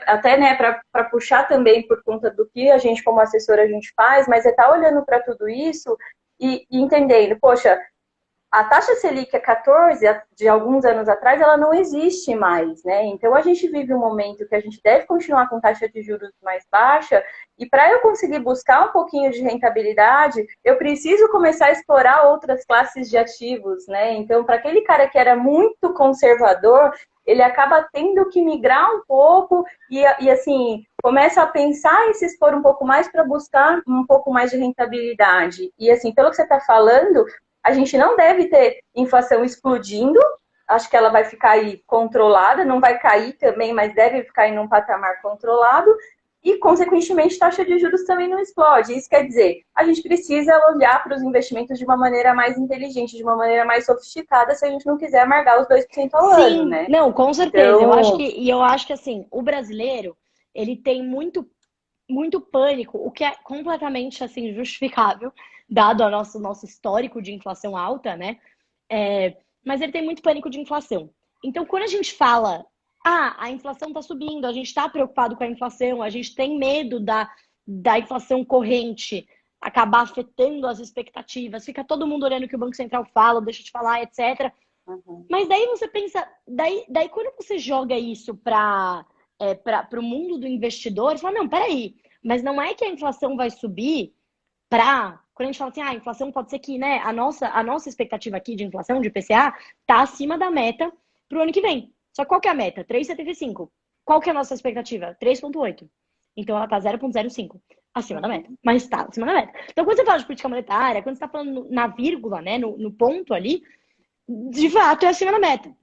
Speaker 3: até né, para puxar também por conta do que a gente, como assessora, a gente faz, mas estar olhando para tudo isso e entendendo, poxa, a taxa Selic 14, de alguns anos atrás, ela não existe mais, né? Então, a gente vive um momento que a gente deve continuar com taxa de juros mais baixa, e para eu conseguir buscar um pouquinho de rentabilidade, eu preciso começar a explorar outras classes de ativos, né? Então, para aquele cara que era muito conservador, ele acaba tendo que migrar um pouco e assim, começa a pensar e se expor um pouco mais para buscar um pouco mais de rentabilidade. E assim, pelo que você está falando, a gente não deve ter inflação explodindo, acho que ela vai ficar aí controlada, não vai cair também, mas deve ficar em um patamar controlado, e, consequentemente, taxa de juros também não explode. Isso quer dizer, a gente precisa olhar para os investimentos de uma maneira mais inteligente, de uma maneira mais sofisticada, se a gente não quiser amargar os 2% ao ano, né?
Speaker 2: Não, com certeza.
Speaker 3: Então...
Speaker 2: Eu acho que assim, o brasileiro, ele tem muito pânico, o que é completamente assim justificável, dado o nosso histórico de inflação alta, né? Mas ele tem muito pânico de inflação. Então, quando a gente fala, a inflação está subindo, a gente está preocupado com a inflação, a gente tem medo da inflação corrente acabar afetando as expectativas, fica todo mundo olhando o que o Banco Central fala, deixa de falar, etc. Mas daí você pensa, daí quando você joga isso para o mundo do investidor, você fala, não, peraí, mas não é que a inflação vai subir quando a gente fala assim, a inflação pode ser que, né, a nossa expectativa aqui de inflação, de IPCA, tá acima da meta pro ano que vem. Só que qual que é a meta? 3,75. Qual que é a nossa expectativa? 3,8. Então ela tá 0,05 acima da meta. Mas tá acima da meta. Então quando você fala de política monetária, quando você tá falando na vírgula, né, no ponto ali, de fato é acima da meta.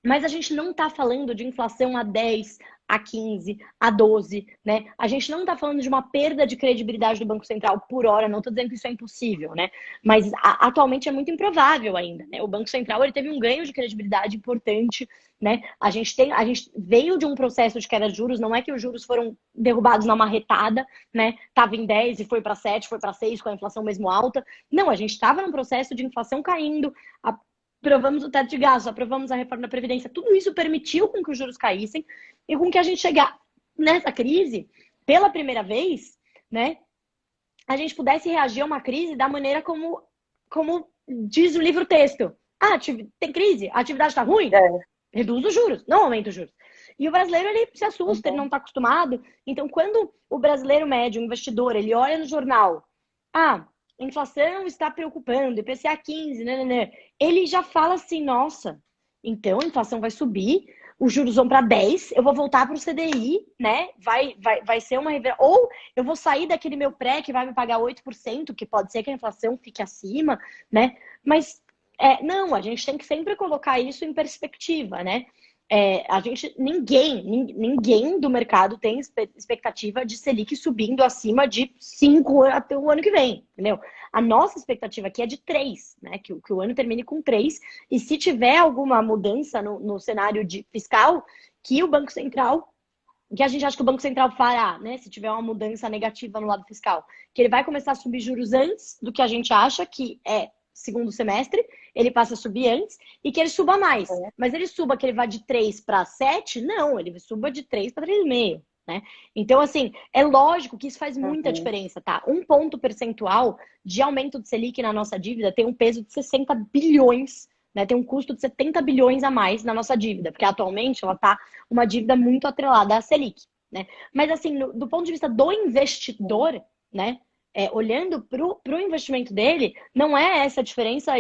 Speaker 2: Mas a gente não está falando de inflação a 10, a 15, a 12, né? A gente não está falando de uma perda de credibilidade do Banco Central por hora, não estou dizendo que isso é impossível, né? Mas atualmente é muito improvável ainda, né? O Banco Central ele teve um ganho de credibilidade importante, né? A gente veio de um processo de queda de juros, não é que os juros foram derrubados na marretada, né? Tava em 10 e foi para 7, foi para 6 com a inflação mesmo alta. Não, a gente estava num processo de inflação caindo, aprovamos o teto de gastos, aprovamos a reforma da Previdência, tudo isso permitiu com que os juros caíssem e com que a gente chegar nessa crise, pela primeira vez, né, a gente pudesse reagir a uma crise da maneira como diz o livro-texto. Tem crise? A atividade está ruim? Reduz os juros, não aumenta os juros. E o brasileiro, ele se assusta, ele não está acostumado. Então, quando o brasileiro médio, o investidor, ele olha no jornal, inflação está preocupando, IPCA 15, né? Ele já fala assim, nossa, então a inflação vai subir, os juros vão para 10, eu vou voltar para o CDI, né? Vai ser uma... Ou eu vou sair daquele meu pré que vai me pagar 8%, que pode ser que a inflação fique acima, né? Mas, não, a gente tem que sempre colocar isso em perspectiva, né? Ninguém do mercado tem expectativa de Selic subindo acima de 5 até o ano que vem, entendeu? A nossa expectativa aqui é de 3, né? Que o ano termine com 3, e se tiver alguma mudança no cenário fiscal, que o Banco Central, que a gente acha que o Banco Central fará, né, se tiver uma mudança negativa no lado fiscal, que ele vai começar a subir juros antes do que a gente acha, que é segundo semestre, ele passa a subir antes, e que ele suba mais. Mas ele suba que ele vá de 3 para 7? Não, ele suba de 3 para 3,5, né? Então, assim, é lógico que isso faz muita diferença, tá? Um ponto percentual de aumento de Selic na nossa dívida tem um peso de 60 bilhões, né? Tem um custo de 70 bilhões a mais na nossa dívida, porque atualmente ela tá uma dívida muito atrelada à Selic, né? Mas, assim, do ponto de vista do investidor, né? Olhando para o investimento dele, não é essa diferença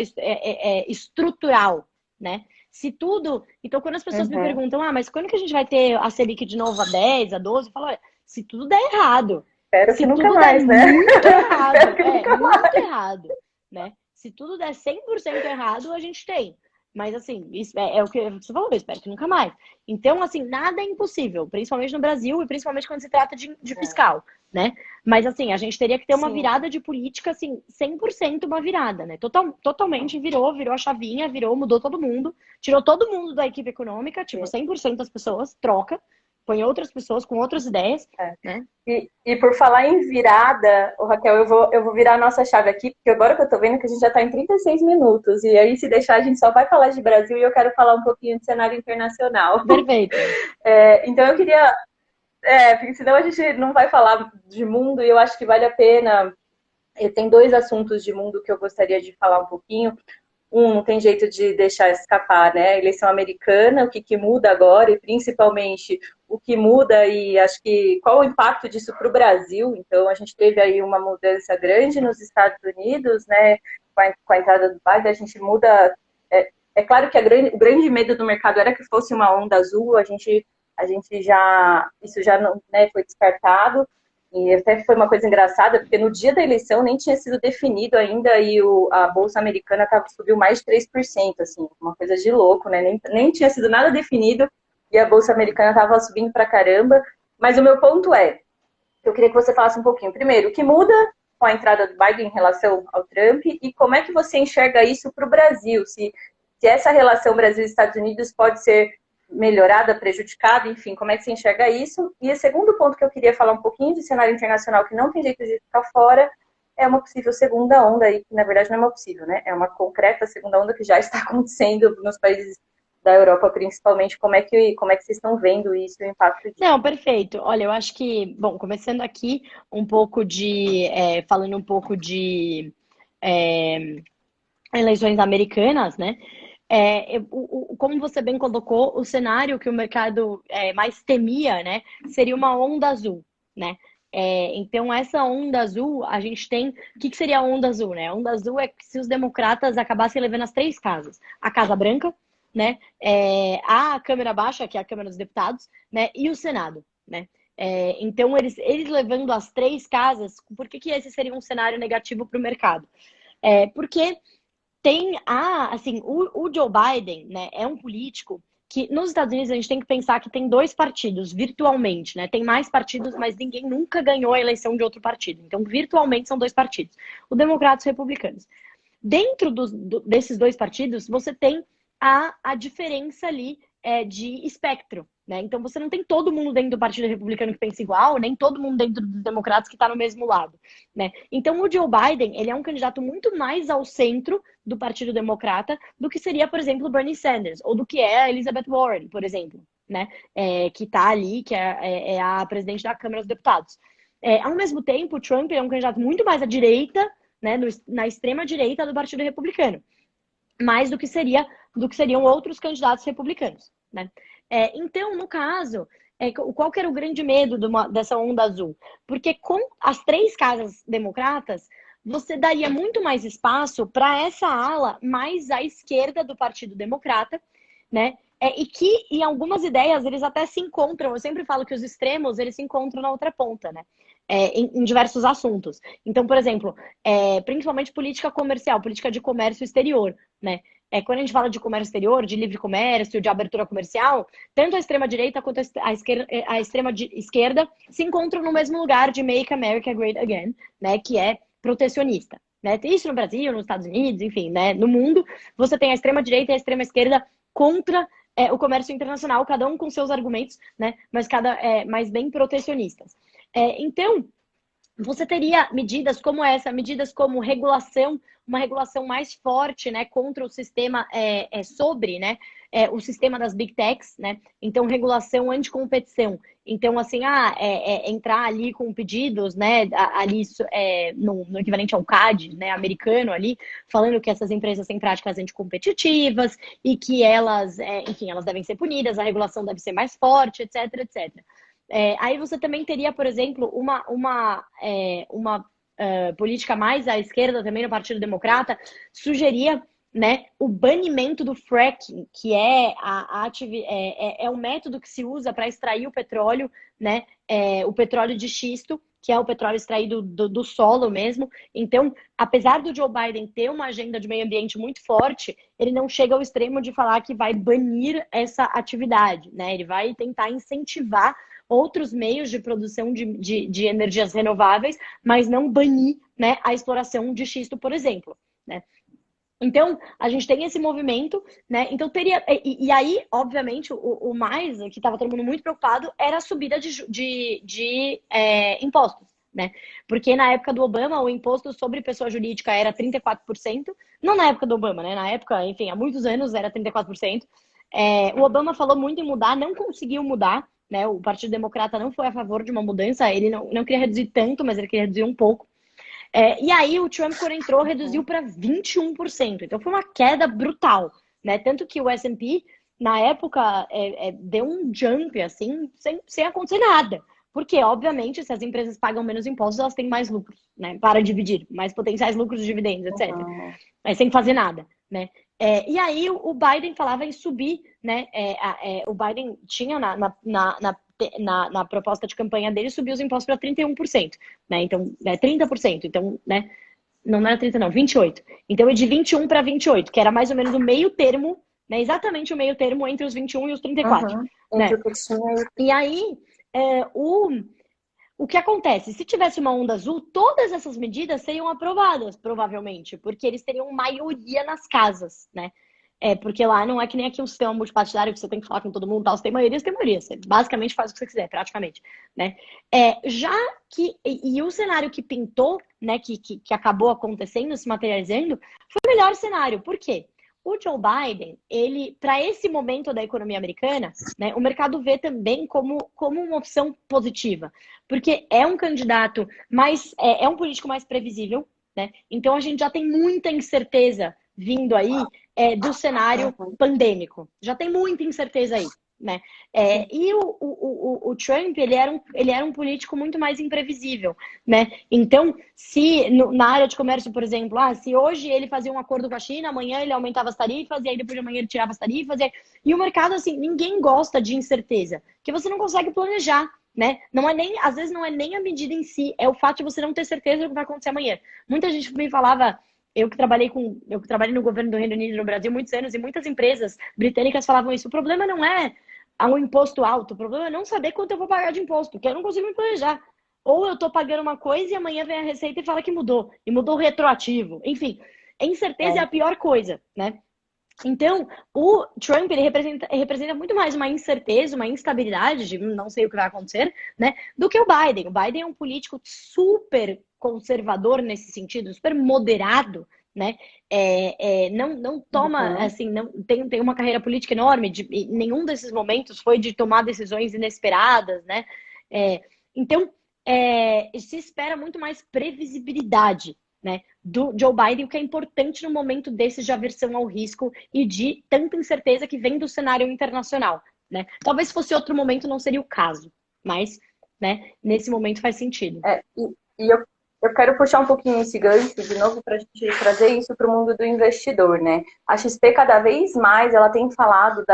Speaker 2: estrutural, né? Se tudo... Então, quando as pessoas me perguntam, mas quando que a gente vai ter a Selic de novo a 10, a 12? Eu falo, olha, se tudo der errado.
Speaker 3: Espero
Speaker 2: se
Speaker 3: que nunca
Speaker 2: tudo
Speaker 3: mais,
Speaker 2: der
Speaker 3: né?
Speaker 2: muito errado,
Speaker 3: Espero que nunca mais.
Speaker 2: muito errado, né? Se tudo der 100% errado, a gente tem. Mas, assim, isso é o que você falou, eu espero que nunca mais. Então, assim, nada é impossível, principalmente no Brasil e principalmente quando se trata de fiscal, né? Mas, assim, a gente teria que ter uma virada de política, assim, 100% uma virada, né? Totalmente virou a chavinha, mudou todo mundo, tirou todo mundo da equipe econômica, tipo, 100% das pessoas, troca, põe outras pessoas com outras ideias, né?
Speaker 3: E por falar em virada, Raquel, eu vou virar a nossa chave aqui, porque agora que eu tô vendo que a gente já tá em 36 minutos, e aí se deixar a gente só vai falar de Brasil e eu quero falar um pouquinho de cenário internacional.
Speaker 2: Perfeito.
Speaker 3: Então eu queria... porque senão a gente não vai falar de mundo, e eu acho que vale a pena... Tem dois assuntos de mundo que eu gostaria de falar um pouquinho. Não tem jeito de deixar escapar, né? A eleição americana, o que muda agora, e principalmente o que muda, e acho que qual o impacto disso para o Brasil. Então, a gente teve aí uma mudança grande nos Estados Unidos, né? Com a entrada do Biden, a gente muda. É claro que o grande medo do mercado era que fosse uma onda azul, isso já não, né, foi descartado. E até foi uma coisa engraçada, porque no dia da eleição nem tinha sido definido ainda e a Bolsa Americana subiu mais de 3%, assim, uma coisa de louco, né? Nem tinha sido nada definido e a Bolsa Americana estava subindo pra caramba. Mas o meu ponto eu queria que você falasse um pouquinho. Primeiro, o que muda com a entrada do Biden em relação ao Trump e como é que você enxerga isso para o Brasil? Se essa relação Brasil-Estados Unidos pode ser melhorada, prejudicada, enfim, como é que você enxerga isso? E o segundo ponto que eu queria falar um pouquinho de cenário internacional, que não tem jeito de ficar fora, é uma possível segunda onda aí, que na verdade não é uma possível, né? É uma concreta segunda onda que já está acontecendo nos países da Europa, principalmente. Como é que vocês estão vendo isso e o impacto disso?
Speaker 2: Não, perfeito. Olha, eu acho que, bom, começando aqui falando um pouco de eleições americanas, né? Como você bem colocou, o cenário que o mercado mais temia, né, seria uma onda azul, né? Então, essa onda azul, a gente tem... O que seria a onda azul, né? A onda azul é que se os democratas acabassem levando as 3 casas. A Casa Branca, né? A Câmara Baixa, que é a Câmara dos Deputados, né? E o Senado, né? Então, eles levando as 3 casas, por que esse seria um cenário negativo para o mercado? Porque... o Joe Biden, né, é um político que nos Estados Unidos a gente tem que pensar que tem 2 partidos virtualmente, né? Tem mais partidos, mas ninguém nunca ganhou a eleição de outro partido. Então, virtualmente são 2 partidos, o Democratas e o Republicanos. Dentro desses 2 partidos, você tem a diferença ali de espectro, né? Então, você não tem todo mundo dentro do Partido Republicano que pensa igual, nem todo mundo dentro dos Democratas que está no mesmo lado, né? Então, o Joe Biden, ele é um candidato muito mais ao centro do Partido Democrata do que seria, por exemplo, Bernie Sanders, ou do que é a Elizabeth Warren, por exemplo, né? Que está ali, que é a presidente da Câmara dos Deputados. Ao mesmo tempo, o Trump é um candidato muito mais à direita, né? Na extrema direita do Partido Republicano, mais do que seriam outros candidatos republicanos, né? Então, no caso, qual que era o grande medo dessa onda azul? Porque com as 3 casas democratas, você daria muito mais espaço para essa ala mais à esquerda do Partido Democrata, né? E que, em algumas ideias, eles até se encontram. Eu sempre falo que os extremos, eles se encontram na outra ponta, né? Em diversos assuntos. Então, por exemplo, principalmente política comercial, política de comércio exterior, né? Quando a gente fala de comércio exterior, de livre comércio, de abertura comercial, tanto a extrema-direita quanto a extrema-esquerda se encontram no mesmo lugar de Make America Great Again, né? Que é protecionista, né? Tem isso no Brasil, nos Estados Unidos, enfim, né? No mundo, você tem a extrema-direita e a extrema-esquerda contra o comércio internacional, cada um com seus argumentos, né? Mas bem protecionistas. Então, você teria medidas como essa, medidas como regulação, uma regulação mais forte, né, contra o sistema, sobre, né, o sistema das big techs, né, então regulação anticompetição. Então, assim, entrar ali com pedidos, né, ali no equivalente ao CAD, né, americano ali, falando que essas empresas têm práticas anticompetitivas e que elas, enfim, elas devem ser punidas, a regulação deve ser mais forte, etc, etc. Aí você também teria, por exemplo, uma política mais à esquerda, também no Partido Democrata, sugeria, né, o banimento do fracking, que é o método que se usa para extrair o petróleo, né, o petróleo de xisto, que é o petróleo extraído do solo mesmo. Então, apesar do Joe Biden ter uma agenda de meio ambiente muito forte, ele não chega ao extremo de falar que vai banir essa atividade, né? Ele vai tentar incentivar outros meios de produção de energias renováveis, mas não banir, né, a exploração de xisto, por exemplo, né? Então, a gente tem esse movimento, né? Então, teria. E aí, obviamente, o mais que estava todo mundo muito preocupado era a subida de impostos, né? Porque na época do Obama, o imposto sobre pessoa jurídica era 34%. Não na época do Obama, né? Na época, enfim, há muitos anos era 34%. O Obama falou muito em mudar, não conseguiu mudar, né? O Partido Democrata não foi a favor de uma mudança. Ele não queria reduzir tanto, mas ele queria reduzir um pouco. E aí o Trump, quando entrou, reduziu para 21%. Então foi uma queda brutal, né? Tanto que o S&P, na época, deu um jump, assim, sem acontecer nada. Porque, obviamente, se as empresas pagam menos impostos, elas têm mais lucros, né? Para dividir, mais potenciais lucros de dividendos, etc. Sem fazer nada, né? E aí o Biden falava em subir, né? O Biden tinha na proposta de campanha dele, subiu os impostos para 31%, né? Então, 30%. Então, né? Não era 30, não, 28%. Então, é de 21 para 28, que era mais ou menos o meio termo, né? Exatamente o meio termo entre os 21 e os 34. Né? E aí, o que acontece? Se tivesse uma onda azul, todas essas medidas seriam aprovadas, provavelmente, porque eles teriam maioria nas casas, né? Porque lá não é que nem aqui um sistema multipartidário que você tem que falar com todo mundo, tal. Você tem maioria, você tem maioria. Você basicamente faz o que você quiser, praticamente, né? Já que... E o cenário que pintou, né, que acabou acontecendo, se materializando, foi o melhor cenário. Por quê? O Joe Biden, ele, para esse momento da economia americana, né, o mercado vê também como uma opção positiva. Porque é um candidato mais... é um político mais previsível, né? Então a gente já tem muita incerteza vindo aí do cenário pandêmico. Já tem muita incerteza aí, né? E o Trump, ele era um político muito mais imprevisível, né? Então, se na área de comércio, por exemplo, se hoje ele fazia um acordo com a China, amanhã ele aumentava as tarifas, e aí depois de amanhã ele tirava as tarifas, e o mercado, assim, ninguém gosta de incerteza, que você não consegue planejar, né? Às vezes não é nem a medida em si, é o fato de você não ter certeza do que vai acontecer amanhã. Muita gente me falava... Eu que trabalhei no governo do Reino Unido e no Brasil há muitos anos, e muitas empresas britânicas falavam isso. O problema não é um imposto alto, o problema é não saber quanto eu vou pagar de imposto, porque eu não consigo me planejar. Ou eu estou pagando uma coisa e amanhã vem a Receita e fala que mudou, e mudou retroativo. Enfim, a incerteza é a pior coisa, né? Então, o Trump, ele representa muito mais uma incerteza, uma instabilidade de não sei o que vai acontecer, né, do que o Biden. O Biden é um político super conservador nesse sentido, super moderado, né, não toma, assim, não tem uma carreira política enorme, nenhum desses momentos foi de tomar decisões inesperadas, né, então, se espera muito mais previsibilidade, né, do Joe Biden, o que é importante no momento desses de aversão ao risco e de tanta incerteza que vem do cenário internacional, né? Talvez se fosse outro momento não seria o caso, mas, né, nesse momento faz sentido.
Speaker 3: Eu quero puxar um pouquinho esse gancho de novo para a gente trazer isso para o mundo do investidor, né? A XP cada vez mais ela tem falado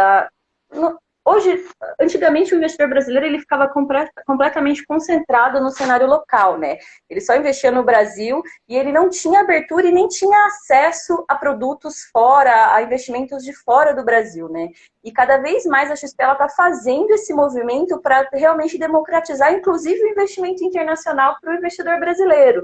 Speaker 3: Hoje, antigamente o investidor brasileiro ele ficava completamente concentrado no cenário local, né? Ele só investia no Brasil e ele não tinha abertura e nem tinha acesso a produtos fora, a investimentos de fora do Brasil, né? E cada vez mais a XP está fazendo esse movimento para realmente democratizar, inclusive, o investimento internacional para o investidor brasileiro.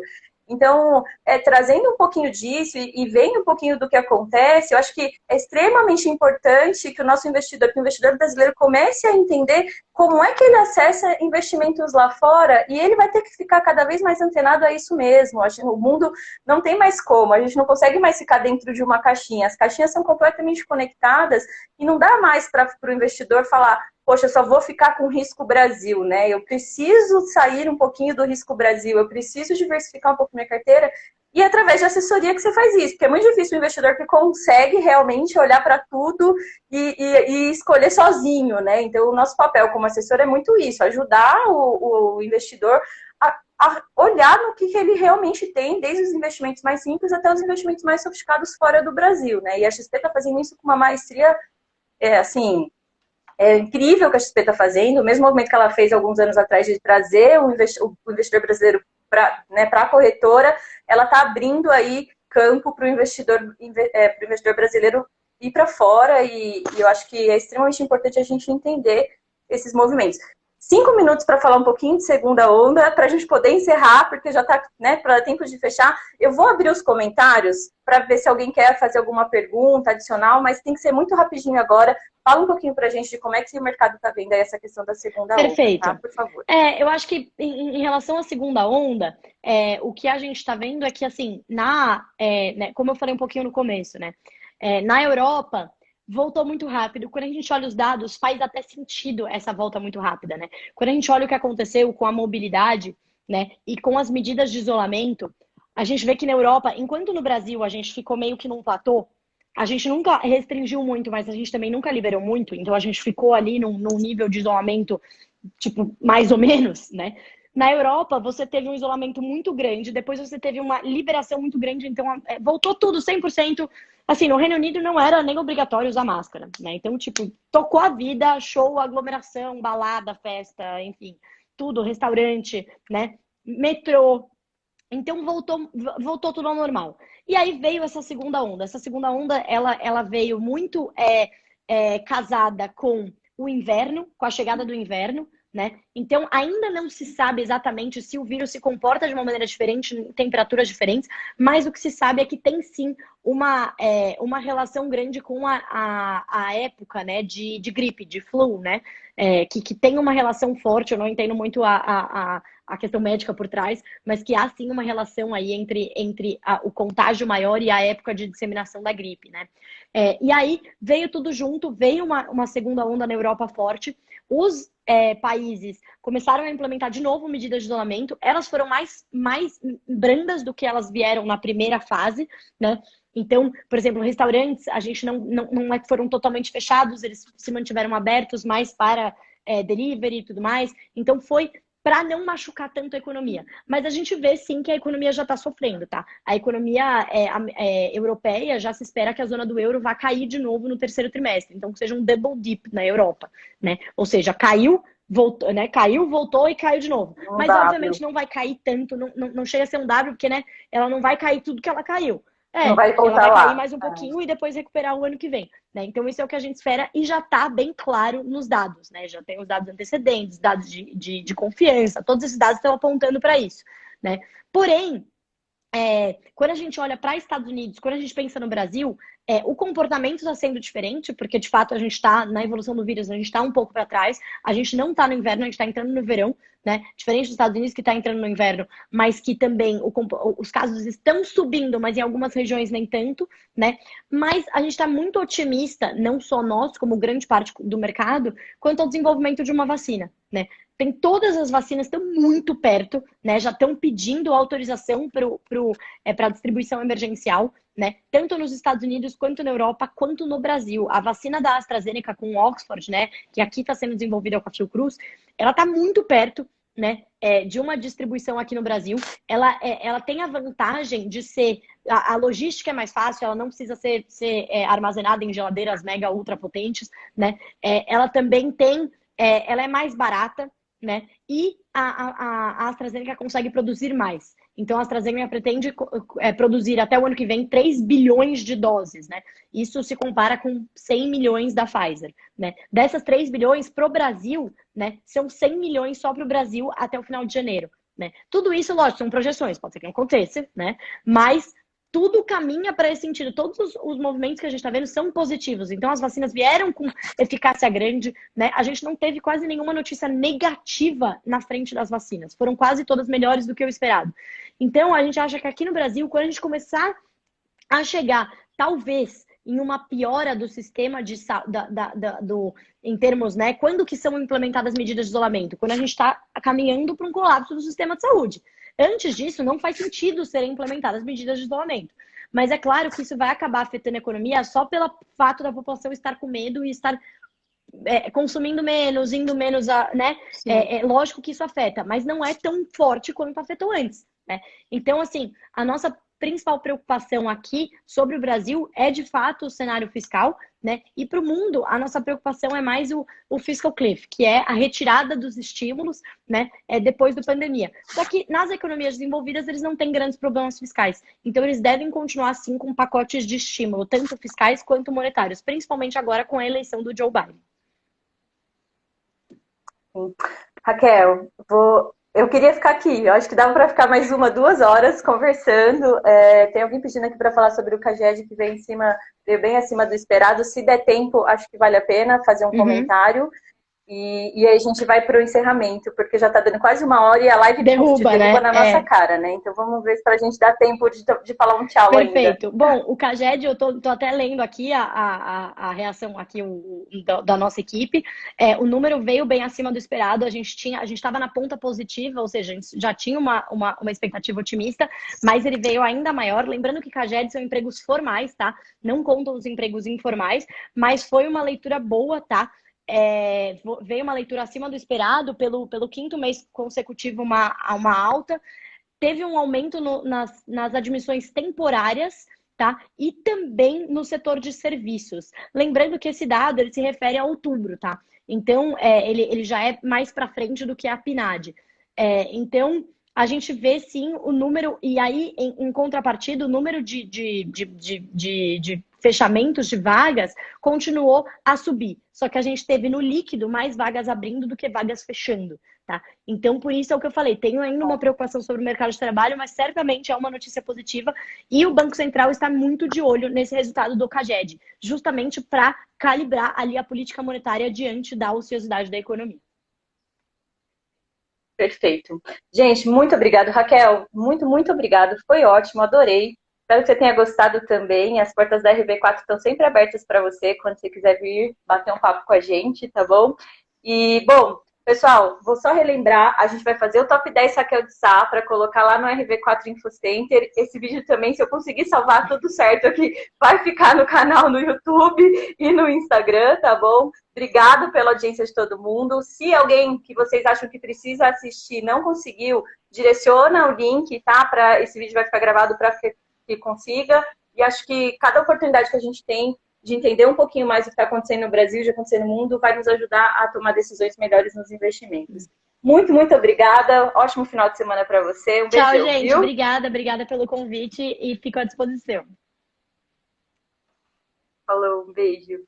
Speaker 3: Então, trazendo um pouquinho disso e vendo um pouquinho do que acontece, eu acho que é extremamente importante que o nosso investidor, que o investidor brasileiro comece a entender como é que ele acessa investimentos lá fora e ele vai ter que ficar cada vez mais antenado a isso mesmo. Acho que o mundo não tem mais como, a gente não consegue mais ficar dentro de uma caixinha. As caixinhas são completamente conectadas e não dá mais para o investidor falar: poxa, eu só vou ficar com risco Brasil, né? Eu preciso sair um pouquinho do risco Brasil, eu preciso diversificar um pouco minha carteira. E é através de assessoria que você faz isso, porque é muito difícil o investidor que consegue realmente olhar para tudo e escolher sozinho, né? Então, o nosso papel como assessor é muito isso, ajudar o investidor a olhar no que ele realmente tem, desde os investimentos mais simples até os investimentos mais sofisticados fora do Brasil, né? E a XP está fazendo isso com uma maestria, assim... É incrível o que a XP está fazendo, o mesmo movimento que ela fez alguns anos atrás de trazer o investidor brasileiro para, né, a corretora, ela está abrindo aí campo para o investidor brasileiro ir para fora e eu acho que é extremamente importante a gente entender esses movimentos. 5 minutos para falar um pouquinho de segunda onda, para a gente poder encerrar, porque já está, né, para tempo de fechar. Eu vou abrir os comentários para ver se alguém quer fazer alguma pergunta adicional, mas tem que ser muito rapidinho agora. Fala um pouquinho para a gente de como é que o mercado está vendo aí essa questão da segunda onda.
Speaker 2: Perfeito.
Speaker 3: Tá? Por favor.
Speaker 2: Eu acho que em relação à segunda onda, o que a gente está vendo é que, assim, né, como eu falei um pouquinho no começo, né, na Europa voltou muito rápido. Quando a gente olha os dados, faz até sentido essa volta muito rápida, né? Quando a gente olha o que aconteceu com a mobilidade, né, e com as medidas de isolamento, a gente vê que na Europa, enquanto no Brasil a gente ficou meio que num platô, a gente nunca restringiu muito, mas a gente também nunca liberou muito, então a gente ficou ali num nível de isolamento, tipo, mais ou menos, né? Na Europa, você teve um isolamento muito grande, depois você teve uma liberação muito grande, então voltou tudo 100%. Assim, no Reino Unido não era nem obrigatório usar máscara, né? Então, tipo, tocou a vida, show, aglomeração, balada, festa, enfim, tudo, restaurante, né? Metrô. Então, voltou tudo ao normal. E aí veio essa segunda onda. Essa segunda onda, ela veio muito casada com o inverno, com a chegada do inverno, né? Então, ainda não se sabe exatamente se o vírus se comporta de uma maneira diferente, em temperaturas diferentes, mas o que se sabe é que tem sim uma relação grande com a época, né, de gripe, de flu, né? Que tem uma relação forte, eu não entendo muito a questão médica por trás, mas que há sim uma relação aí entre o contágio maior e a época de disseminação da gripe, né? E aí veio tudo junto, veio uma segunda onda na Europa forte. Os países começaram a implementar de novo medidas de isolamento. Elas foram mais brandas do que elas vieram na primeira fase, né? Então, por exemplo, restaurantes, a gente não foram totalmente fechados, eles se mantiveram abertos mais para delivery e tudo mais. Então, foi para não machucar tanto a economia. Mas a gente vê, sim, que a economia já está sofrendo, tá? A economia europeia já se espera que a zona do euro vá cair de novo no terceiro trimestre. Então, que seja um double dip na Europa, né? Ou seja, caiu, voltou, né? Caiu, voltou e caiu de novo. Mas, obviamente, não vai cair tanto, não chega a ser um W, porque, né, ela não vai cair tudo que ela caiu.
Speaker 3: Não vai voltar
Speaker 2: ela vai
Speaker 3: lá.
Speaker 2: cair mais um pouquinho e depois recuperar o ano que vem, né? Então, isso é o que a gente espera e já está bem claro nos dados, né? Já tem os dados antecedentes, dados de confiança, todos esses dados estão apontando para isso, né? Porém, quando a gente olha para Estados Unidos, quando a gente pensa no Brasil, o comportamento está sendo diferente, porque de fato a gente está na evolução do vírus, a gente está um pouco para trás, a gente não está no inverno, a gente está entrando no verão, né? Diferente dos Estados Unidos que está entrando no inverno, mas que também os casos estão subindo, mas em algumas regiões nem tanto, né? Mas a gente está muito otimista, não só nós, como grande parte do mercado, quanto ao desenvolvimento de uma vacina, né? Tem todas as vacinas estão muito perto, né? Já estão pedindo autorização para distribuição emergencial, né? Tanto nos Estados Unidos, quanto na Europa, quanto no Brasil. A vacina da AstraZeneca com Oxford, né? Que aqui está sendo desenvolvida com a Fiocruz, ela está muito perto, né? De uma distribuição aqui no Brasil. Ela tem a vantagem de ser... A logística é mais fácil, ela não precisa ser armazenada em geladeiras mega ultra potentes, né? Ela também tem... ela é mais barata, né? E a AstraZeneca consegue produzir mais. Então, a AstraZeneca pretende produzir até o ano que vem 3 bilhões de doses, né? Isso se compara com 100 milhões da Pfizer, né? Dessas 3 bilhões, para o Brasil, né, são 100 milhões só para o Brasil até o final de janeiro, né? Tudo isso, lógico, são projeções, pode ser que não aconteça, né? Mas tudo caminha para esse sentido. Todos os movimentos que a gente está vendo são positivos. Então, as vacinas vieram com eficácia grande, né? A gente não teve quase nenhuma notícia negativa na frente das vacinas. Foram quase todas melhores do que o esperado. Então, a gente acha que aqui no Brasil, quando a gente começar a chegar, talvez, em uma piora do sistema de em termos, né? Quando que são implementadas medidas de isolamento? Quando a gente está caminhando para um colapso do sistema de saúde. Antes disso, não faz sentido serem implementadas medidas de isolamento. Mas é claro que isso vai acabar afetando a economia só pelo fato da população estar com medo e estar consumindo menos, indo menos, né? É lógico que isso afeta, mas não é tão forte quanto afetou antes, né? Então, assim, a nossa principal preocupação aqui sobre o Brasil é, de fato, o cenário fiscal, né? E para o mundo, a nossa preocupação é mais o fiscal cliff, que é a retirada dos estímulos, né? Depois da pandemia. Só que nas economias desenvolvidas, eles não têm grandes problemas fiscais. Então, eles devem continuar, sim, com pacotes de estímulo, tanto fiscais quanto monetários, principalmente agora com a eleição do Joe Biden.
Speaker 3: Raquel, eu queria ficar aqui. Eu acho que dava para ficar mais 2 horas conversando. Tem alguém pedindo aqui para falar sobre o CAGED que veio bem acima do esperado. Se der tempo, acho que vale a pena fazer um comentário. E aí a gente vai para o encerramento, porque já está dando quase 1 hora e a live derruba
Speaker 2: né?
Speaker 3: na nossa cara, né? Então vamos ver se para a gente dar tempo de falar um tchau ainda.
Speaker 2: Perfeito. Bom, o CAGED, eu tô até lendo aqui a reação aqui da nossa equipe. O número veio bem acima do esperado. A gente estava na ponta positiva, ou seja, a gente já tinha uma expectativa otimista, mas ele veio ainda maior. Lembrando que CAGED são empregos formais, tá? Não contam os empregos informais, mas foi uma leitura boa, tá? Veio uma leitura acima do esperado, pelo 5º mês consecutivo, uma alta. Teve um aumento nas admissões temporárias, tá? E também no setor de serviços. Lembrando que esse dado ele se refere a outubro, tá? Então, ele já é mais para frente do que a PNAD. Então, a gente vê sim o número, e aí, em contrapartida, o número de fechamentos de vagas continuou a subir. Só que a gente teve no líquido mais vagas abrindo do que vagas fechando, tá? Então, por isso é o que eu falei. Tenho ainda uma preocupação sobre o mercado de trabalho, mas certamente é uma notícia positiva. E o Banco Central está muito de olho nesse resultado do CAGED, justamente para calibrar ali a política monetária diante da ociosidade da economia.
Speaker 3: Perfeito. Gente, muito obrigado, Raquel. Muito, muito obrigado. Foi ótimo, adorei. Espero que você tenha gostado também. As portas da RB4 estão sempre abertas para você, quando você quiser vir bater um papo com a gente, tá bom? E, bom, pessoal, vou só relembrar, a gente vai fazer o top 10 Raquel de Sá para colocar lá no RB4 InfoCenter. Esse vídeo também, se eu conseguir salvar tudo certo aqui, vai ficar no canal no YouTube e no Instagram, tá bom? Obrigado pela audiência de todo mundo. Se alguém que vocês acham que precisa assistir não conseguiu, direciona o link, tá? Esse vídeo vai ficar gravado para que consiga. E acho que cada oportunidade que a gente tem de entender um pouquinho mais o que está acontecendo no Brasil, de acontecer no mundo, vai nos ajudar a tomar decisões melhores nos investimentos. Muito, muito obrigada. Ótimo final de semana para você. Um
Speaker 2: Tchau,
Speaker 3: beijão,
Speaker 2: gente.
Speaker 3: viu?
Speaker 2: Obrigada pelo convite e fico à disposição.
Speaker 3: Falou, um beijo.